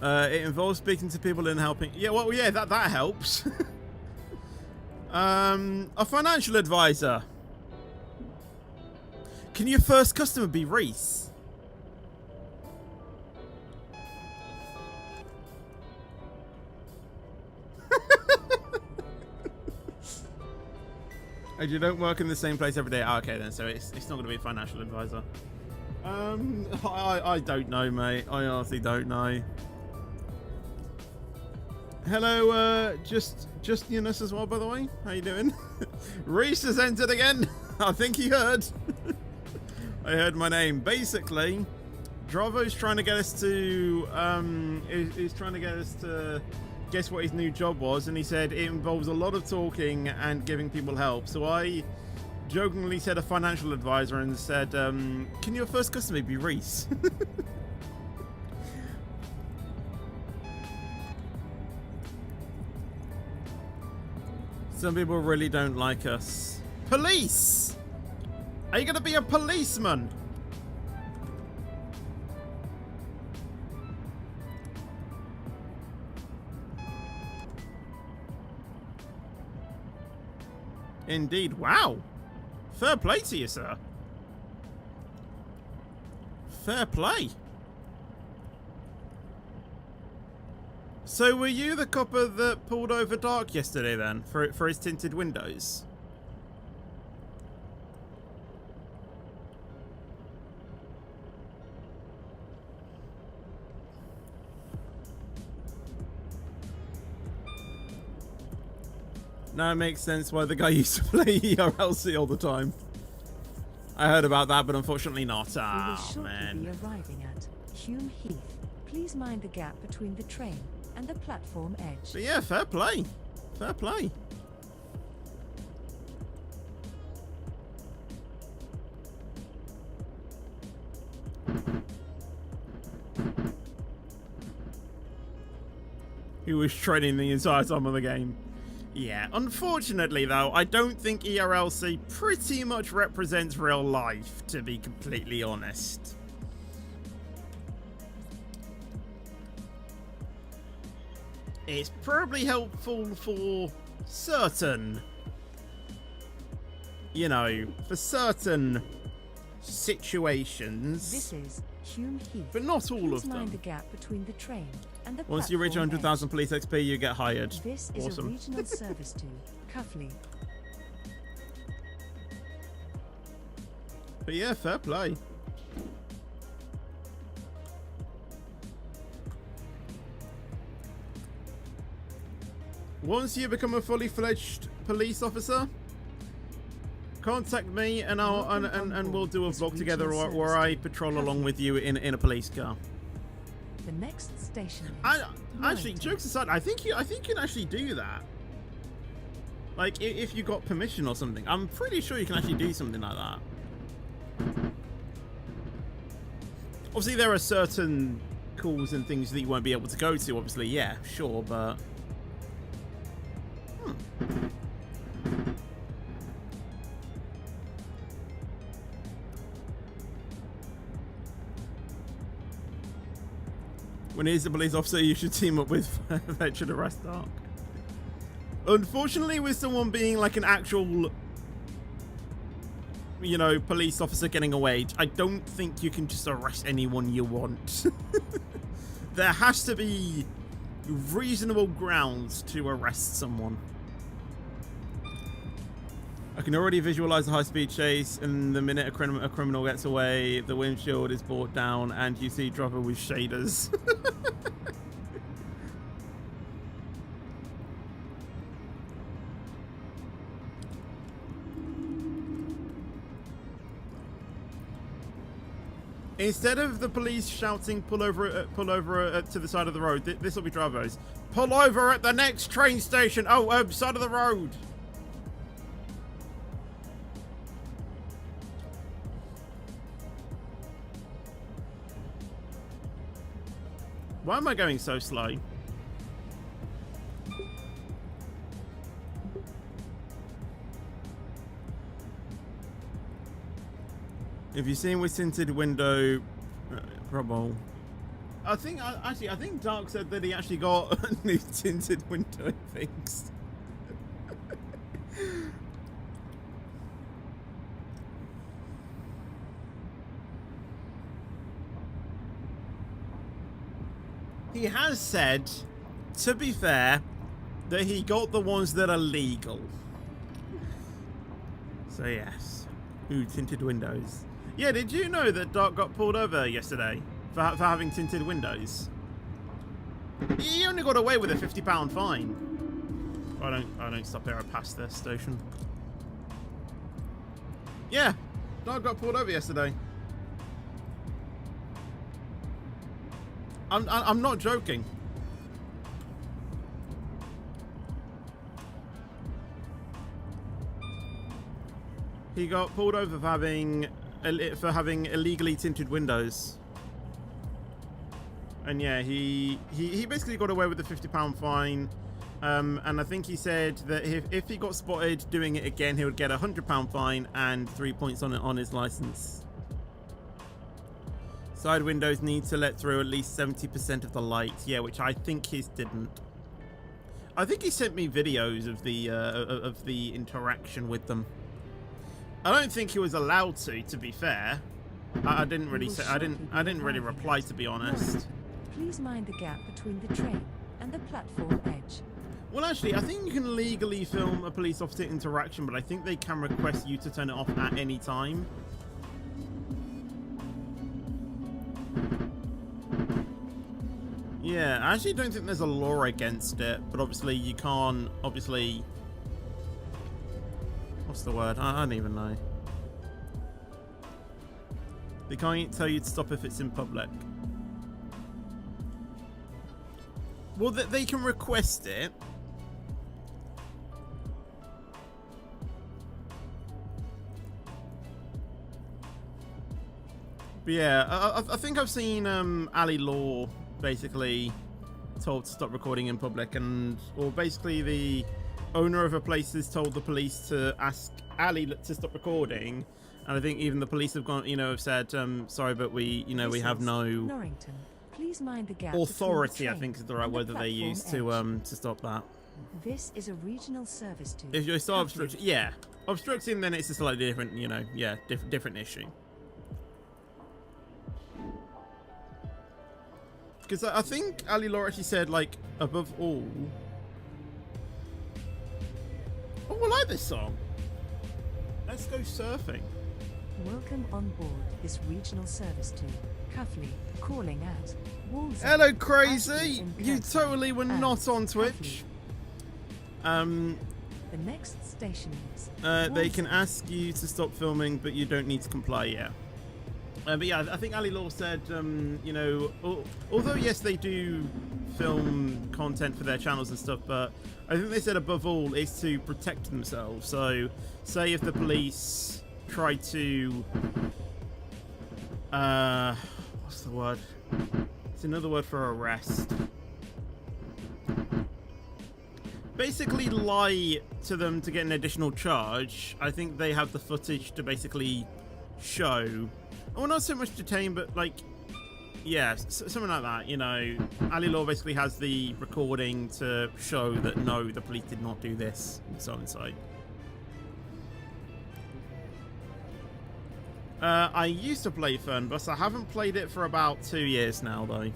B: It involves speaking to people and helping. Yeah, well, yeah, that helps. A financial advisor. Can your first customer be Reese? Oh, you don't work in the same place every day. Oh, okay, then, so it's not going to be a financial advisor. I don't know, mate. I honestly don't know. Hello, just Eunice as well, by the way. How you doing? Reese has entered again. I think he heard. I heard my name. Basically, Dravo's trying to get us to is trying to get us to guess what his new job was, and he said it involves a lot of talking and giving people help. So I jokingly said a financial advisor and said, can your first customer be Reese? Some people really don't like us. Police! Are you going to be a policeman? Indeed. Wow. Fair play to you, sir. Fair play. So were you the copper that pulled over Dark yesterday then for his tinted windows? Now it makes sense why the guy used to play ERLC all the time. I heard about that, but unfortunately not.
C: We will
B: Ah,
C: shortly
B: man.
C: be arriving at Hume Heath. Please mind the gap between the train and the platform edge.
B: But yeah, fair play. Fair play. He was training the entire time of the game. Yeah, unfortunately though, I don't think ERLC pretty much represents real life, to be completely honest. It's probably helpful for certain, you know, for certain situations,
C: This is Hume Heath.
B: but not all
C: Please
B: of
C: mind the
B: them.
C: gap between the train and the
B: Once you reach
C: platform
B: 100,000
C: edge.
B: police XP, you get hired.
C: This is a
B: Awesome.
C: regional service to Cuffley.
B: But yeah, fair play. Once you become a fully fledged police officer, contact me and we'll do a vlog together where I patrol along with you in a police car.
C: The next station is
B: Actually,
C: Norrington.
B: jokes aside, I think you can actually do that. Like if you got permission or something, I'm pretty sure you can actually do something like that. Obviously, there are certain calls and things that you won't be able to go to. Obviously, yeah, sure, but. When he's a police officer, you should team up with Veteran Arrest Dark. Unfortunately, with someone being like an actual, you know, police officer getting a wage, I don't think you can just arrest anyone you want. There has to be reasonable grounds to arrest someone. I can already visualize a high-speed chase, and the minute a criminal gets away, the windshield is brought down, and you see driver with shaders. Instead of the police shouting, pull over to the side of the road, this will be drivers. Pull over at the next train station. Oh, side of the road. Why am I going so slow? If you see him with tinted window, trouble. I think Dark said that he actually got a new tinted window fixed. He has said, to be fair, that he got the ones that are legal. So yes. Ooh, tinted windows. Yeah, did you know that Dark got pulled over yesterday for having tinted windows? He only got away with a £50 fine. I don't stop here. I pass this station. Yeah, Dark got pulled over yesterday. I'm not joking. He got pulled over for having illegally tinted windows. And yeah, he basically got away with a £50 fine. And I think he said that if he got spotted doing it again, he would get a £100 fine and 3 points on his license. Side windows need to let through at least 70% of the light. Yeah, which I think his didn't. I think he sent me videos of the interaction with them. I don't think he was allowed to be fair. I didn't really say. I didn't really reply, to be honest.
C: Please mind the gap between the train and the platform edge.
B: Well, actually, I think you can legally film a police officer interaction, but I think they can request you to turn it off at any time. Yeah, I actually don't think there's a law against it, but obviously you can't, obviously... What's the word? I don't even know. They can't tell you to stop if it's in public. Well, they can request it. But yeah, I think I've seen Ali Law basically told to stop recording in public, or basically the owner of a place has told the police to ask Ali to stop recording, and I think even the police have gone, have said, sorry, but we have no
C: Norrington. Please mind the gap
B: authority. I
C: between the
B: think is the
C: train
B: right
C: and
B: word that they use
C: platform
B: to stop that.
C: This is a regional service to.
B: If you start obstructing, yeah, obstructing, then it's a slightly different, different issue. Because I think Ali Law actually said, like, above all... Oh, I like this song. Let's go surfing.
C: Welcome on board this regional service to Cuffley, calling at Walls.
B: Hello, Crazy! You totally were not on Twitch.
C: The next station is.
B: They can
C: Walsall.
B: ask you to stop filming, but you don't need to comply yet. But yeah, I think Ali Law said, you know, although yes, they do film content for their channels and stuff, but I think they said above all is to protect themselves. So, say if the police try to, what's the word? It's another word for arrest. Basically lie to them to get an additional charge. I think they have the footage to basically show. Well, not so much detain, but like, yeah, something like that. You know, Ali Law basically has the recording to show that no, the police did not do this, and so on and so. I used to play Fernbus. I haven't played it for about 2 years now, though.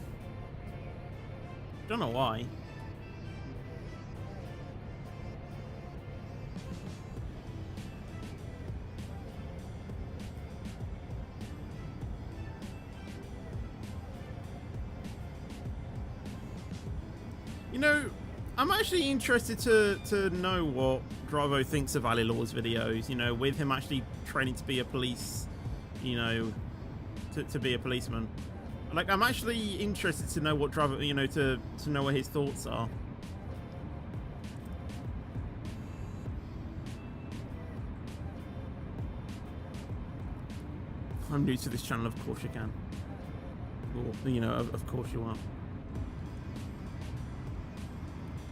B: Don't know why. You know, I'm actually interested to know what Dravo thinks of Ali Law's videos, you know, with him actually training to be a police, you know, to be a policeman. Like, I'm actually interested to know what Dravo, you know, to know what his thoughts are. I'm new to this channel, of course you can. Or, you know, of course you are.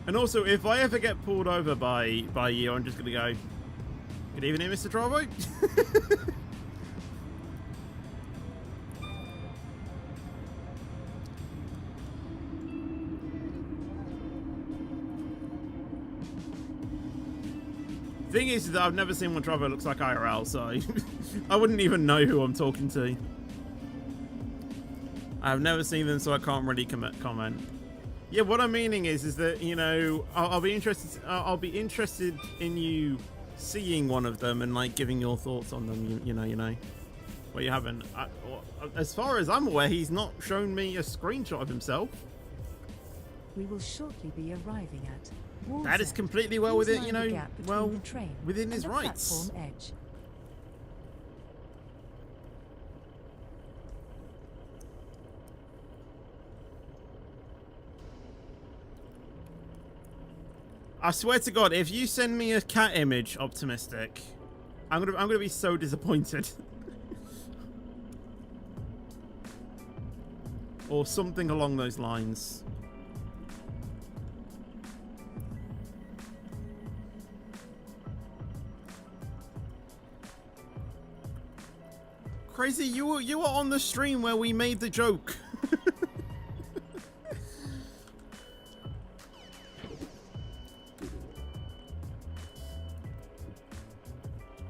B: And also, if I ever get pulled over by you, I'm just gonna go, "Good evening, Mr. Dravo." Thing is that I've never seen what Dravo looks like IRL, so I wouldn't even know who I'm talking to. I've never seen them, so I can't really comment. Yeah, what I'm meaning is that, you know, I'll be interested. I'll be interested in you seeing one of them and like giving your thoughts on them. You know. Well, you haven't. As far as I'm aware, he's not shown me a screenshot of himself.
C: We will shortly be arriving at. Walsall.
B: That is completely well
C: Please
B: within,
C: mind
B: you
C: the
B: know,
C: gap between
B: well
C: the train
B: within
C: and
B: his
C: the
B: rights.
C: platform edge.
B: I swear to God, if you send me a cat image, Optimistic, I'm gonna be so disappointed. Or something along those lines. Crazy, you were on the stream where we made the joke.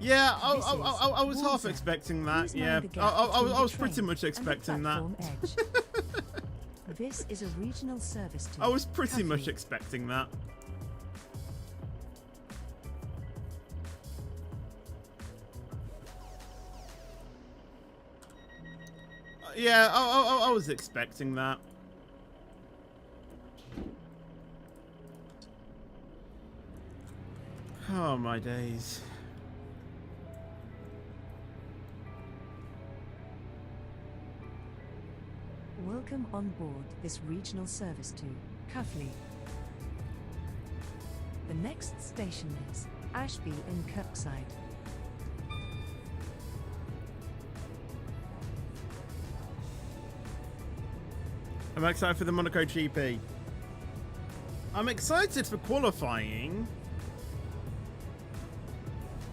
B: Yeah, I was half expecting that.
C: Please
B: Yeah,
C: mind the gap
B: I
C: between the
B: was
C: train
B: pretty much
C: and the
B: expecting that.
C: platform edge. This is a regional service to.
B: I was pretty much
C: Cuffley.
B: expecting that. Yeah, I was expecting that. Oh my days.
C: Welcome on board this regional service to Cuffley. The next station is Ashby in Kirkside.
B: I'm excited for the Monaco GP. I'm excited for qualifying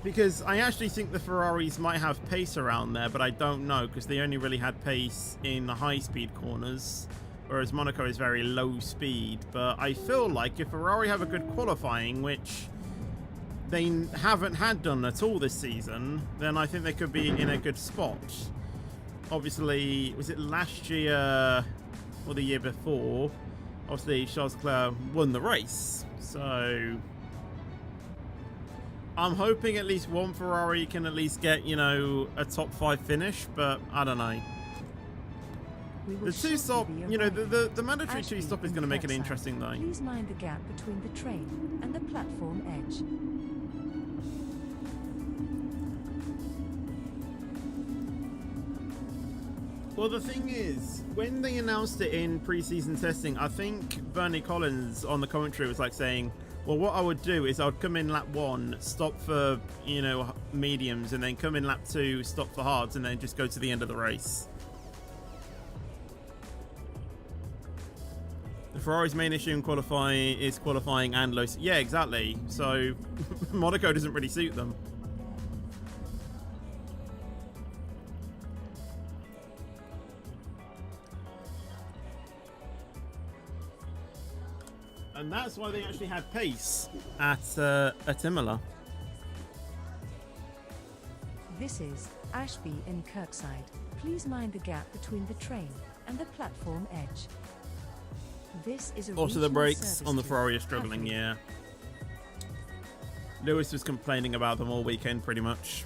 B: because I actually think the Ferraris might have pace around there, but I don't know because they only really had pace in the high-speed corners, whereas Monaco is very low speed. But I feel like if Ferrari have a good qualifying, which they haven't had done at all this season, then I think they could be in a good spot. Obviously, was it last year or the year before? Obviously, Charles Leclerc won the race, so I'm hoping at least one Ferrari can at least get, you know, a top 5 finish, but I don't know.
C: We will
B: The two
C: shortly
B: stop,
C: be
B: you know,
C: arriving
B: the mandatory
C: Ashby
B: two stop is
C: in
B: going to make it
C: Kirkside.
B: interesting though.
C: Please mind the gap between the train and the platform edge.
B: Well, the thing is, when they announced it in pre-season testing, I think Bernie Collins on the commentary was like saying, well, what I would do is I would come in lap 1, stop for, you know, mediums, and then come in lap 2, stop for hards, and then just go to the end of the race. The Ferrari's main issue in qualifying is qualifying and low. Yeah, exactly. So Monaco doesn't really suit them. And that's why they actually had pace at Imola.
C: This is Ashby in Kirkside. Please mind the gap between the train and the platform edge. This is a
B: Also, the
C: regional
B: brakes
C: service
B: on the
C: to
B: Ferrari are struggling,
C: Cuffley.
B: yeah. Lewis was complaining about them all weekend, pretty much.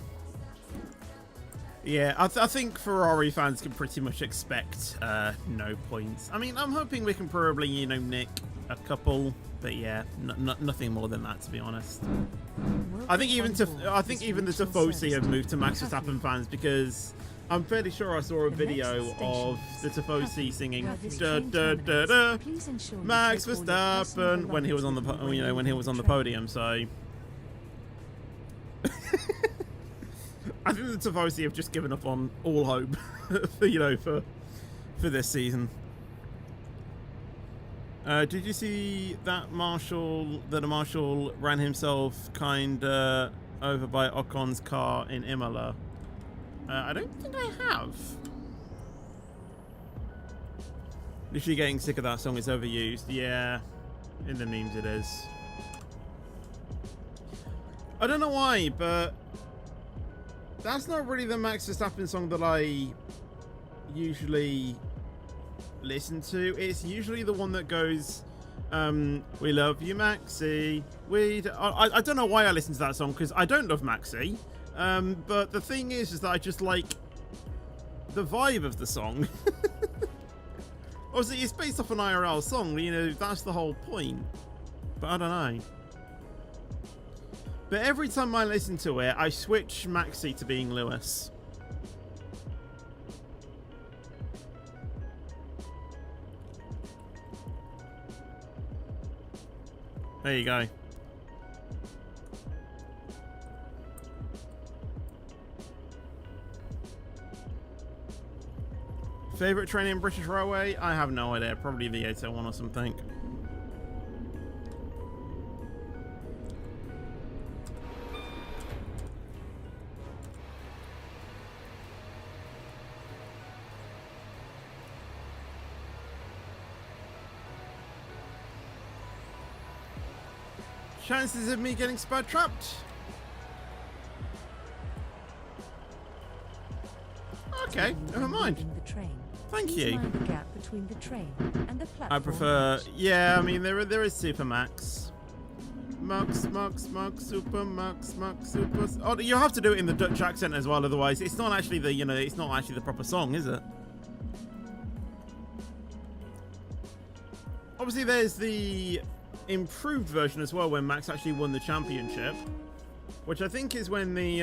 B: Yeah, I think Ferrari fans can pretty much expect no points. I mean, I'm hoping we can probably, you know, nick a couple, but yeah, nothing more than that, to be honest. I think even the Tifosi have moved to Max Verstappen fans because I'm fairly sure I saw a video of the Tifosi singing da da da da Max Verstappen when he was on the when he was on the podium. So I think the Tifosi have just given up on all hope for this season. Did you see that a Marshall ran himself kinda over by Ocon's car in Imola? I don't think I have. Literally getting sick of that song. It's overused. Yeah, in the memes it is. I don't know why, but that's not really the Max Verstappen song that I usually listen to. It's usually the one that goes, we love you, Maxi. I don't know why I listen to that song, because I don't love Maxi. But the thing is that I just like the vibe of the song. Obviously, it's based off an IRL song, you know, that's the whole point. But I don't know. But every time I listen to it, I switch Maxi to being Lewis. There you go. Favorite train in British Railway? I have no idea. Probably the 801 or something. Chances of me getting spud trapped? Okay, never mind. Thank you.
C: Mind the gap between the train and the platform
B: I prefer,
C: edge.
B: yeah, I mean, there is Super Max. Max, Super Max, Super. Oh, you have to do it in the Dutch accent as well, otherwise it's not actually the, you know, it's not actually the proper song, is it? Obviously, there's the improved version as well when Max actually won the championship, which I think is when the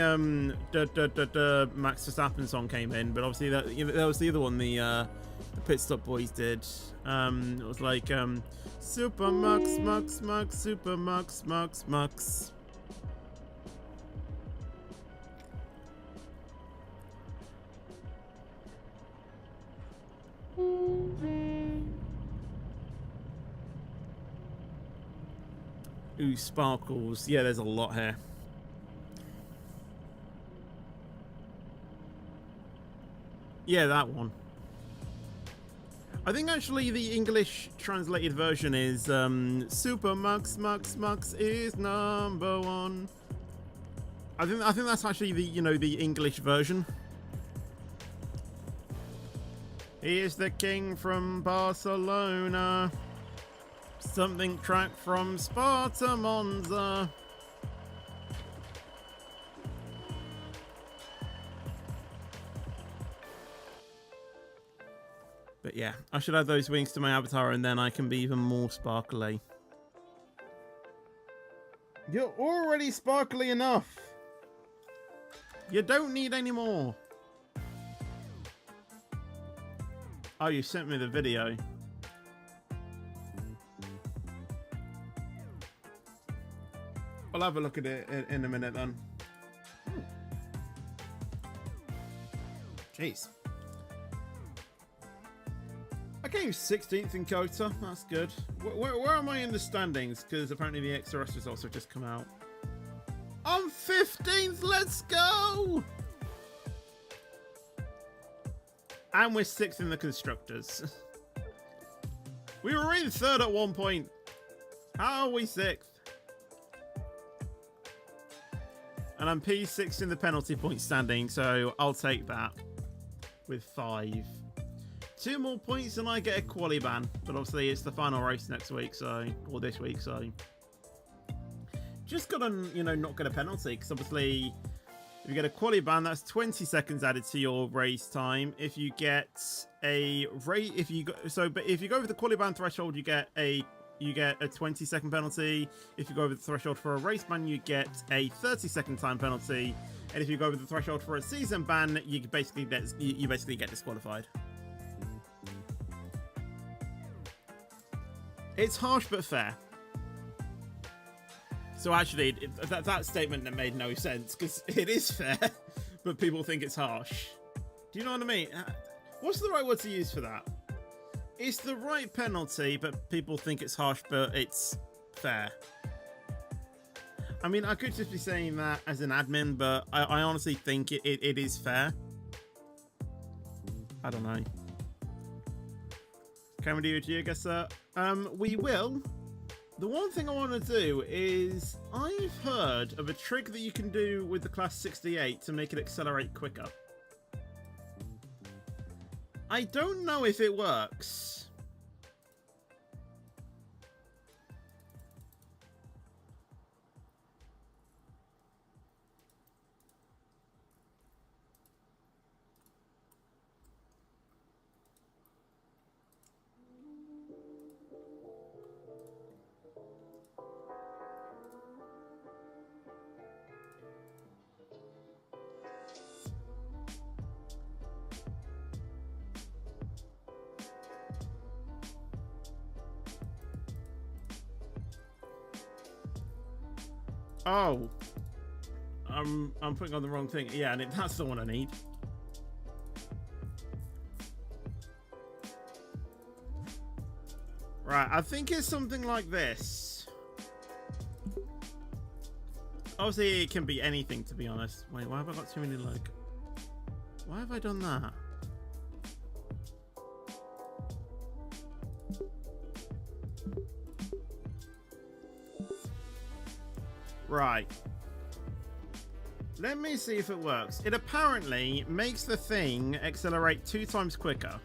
B: Max Verstappen song came in. But obviously that, you know, that was the other one the Pit Stop Boys did. It was like Super Max, Super Max. Ooh, sparkles. Yeah, there's a lot here. Yeah, that one. I think actually the English translated version is Super Max is number one. I think that's actually the, you know, the English version. He is the king from Barcelona. Something track from Sparta Monza. But But yeah, I should add those wings to my avatar and then I can be even more sparkly. You're already sparkly enough. You don't need any more. Oh, you sent me the video. I'll have a look at it in a minute then. Jeez. I came 16th in Kota. That's good. Where am I in the standings? Because apparently the XRS results have just come out. I'm 15th. Let's go. And we're 6th in the constructors. We were in 3rd at one point. How are we 6th? And I'm P6 in the penalty point standing, so I'll take that with 5. 2 more points and I get a quali ban, but obviously it's the final race next week, so, or this week, so just gotta, you know, not get a penalty, because obviously if you get a quali ban, that's 20 seconds added to your race time. If you get a race, if you go over the quali ban threshold, you get a 20-second penalty. If you go over the threshold for a race ban, you get a 30-second time penalty. And if you go over the threshold for a season ban, you basically get disqualified. It's harsh but fair. So actually, that statement that made no sense, because it is fair, but people think it's harsh. Do you know what I mean? What's the right word to use for that? It's the right penalty, but people think it's harsh, but it's fair. I mean, I could just be saying that as an admin, but I honestly think it is fair. I don't know. Can we do it to you, I guess, sir? We will. The one thing I want to do is, I've heard of a trick that you can do with the class 68 to make it accelerate quicker. I don't know if it works. Oh, I'm putting on the wrong thing. Yeah, and that's the one I need. Right, I think it's something like this. Obviously, it can be anything, to be honest. Wait, why have I got too many, like... Why have I done that? Right. Let me see if it works. It apparently makes the thing accelerate 2 times quicker.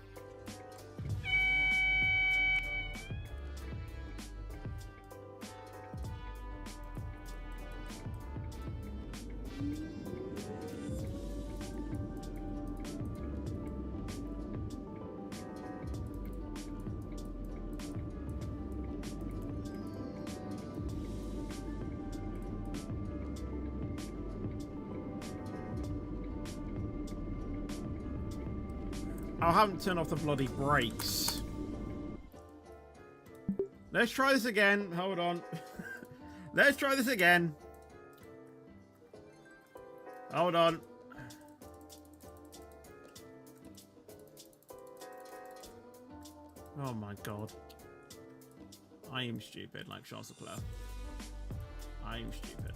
B: I haven't turned off the bloody brakes. Let's try this again. Hold on. Let's try this again. Hold on. Oh my god. I am stupid, like Charles Leclerc. I am stupid.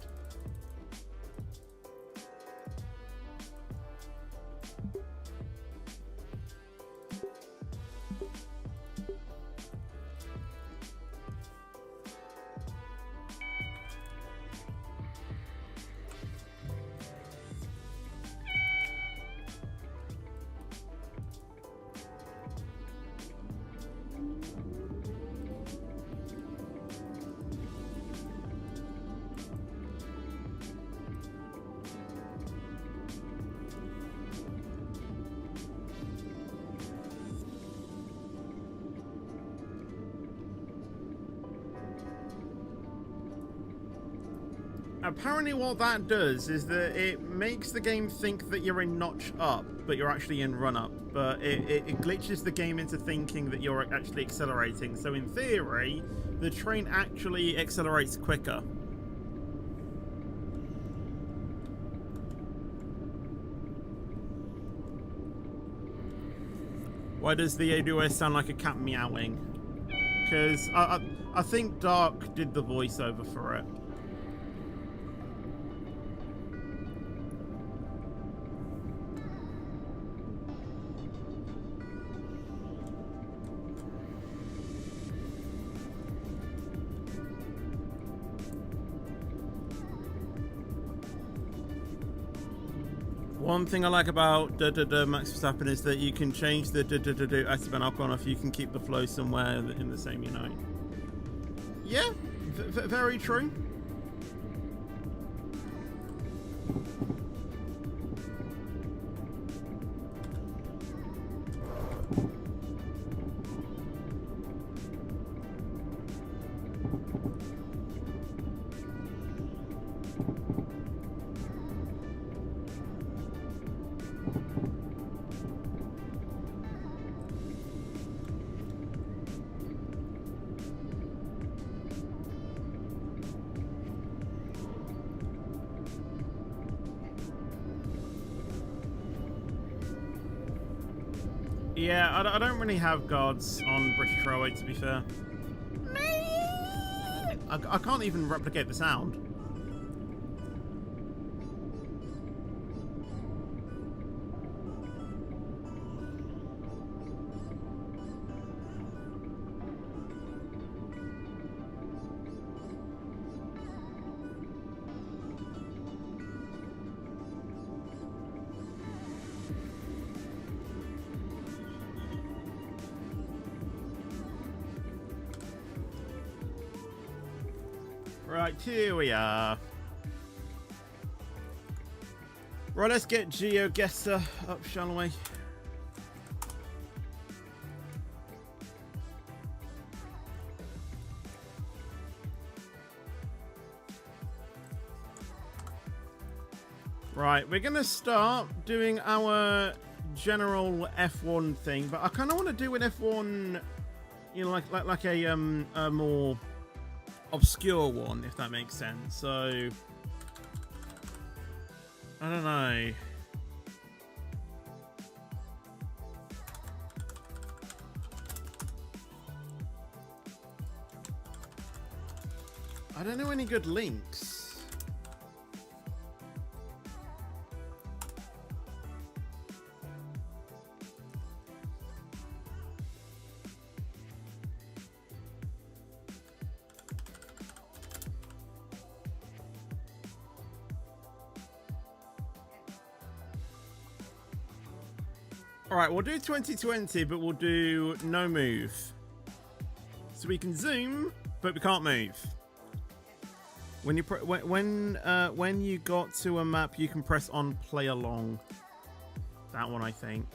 B: apparently what that does is that it makes the game think that you're in notch up, but you're actually in run up. But it glitches the game into thinking that you're actually accelerating. So in theory, the train actually accelerates quicker. Why does the ADOS sound like a cat meowing? Because I think Dark did the voiceover for it. One thing I like about Max Verstappen is that you can change the Esteban Ocon if you can keep the flow somewhere in the same Unite. Yeah, very true. Yeah, I don't really have guards on British Railway, to be fair. I can't even replicate the sound. Right, here we are. Right, let's get GeoGuessr up, shall we? Right, we're going to start doing our general F1 thing, but I kind of want to do an F1, you know, like a more obscure one, if that makes sense. So I don't know. I don't know any good links. Alright, we'll do 2020, but we'll do no move. So we can zoom, but we can't move. When you when you got to a map, you can press on play along. That one, I think.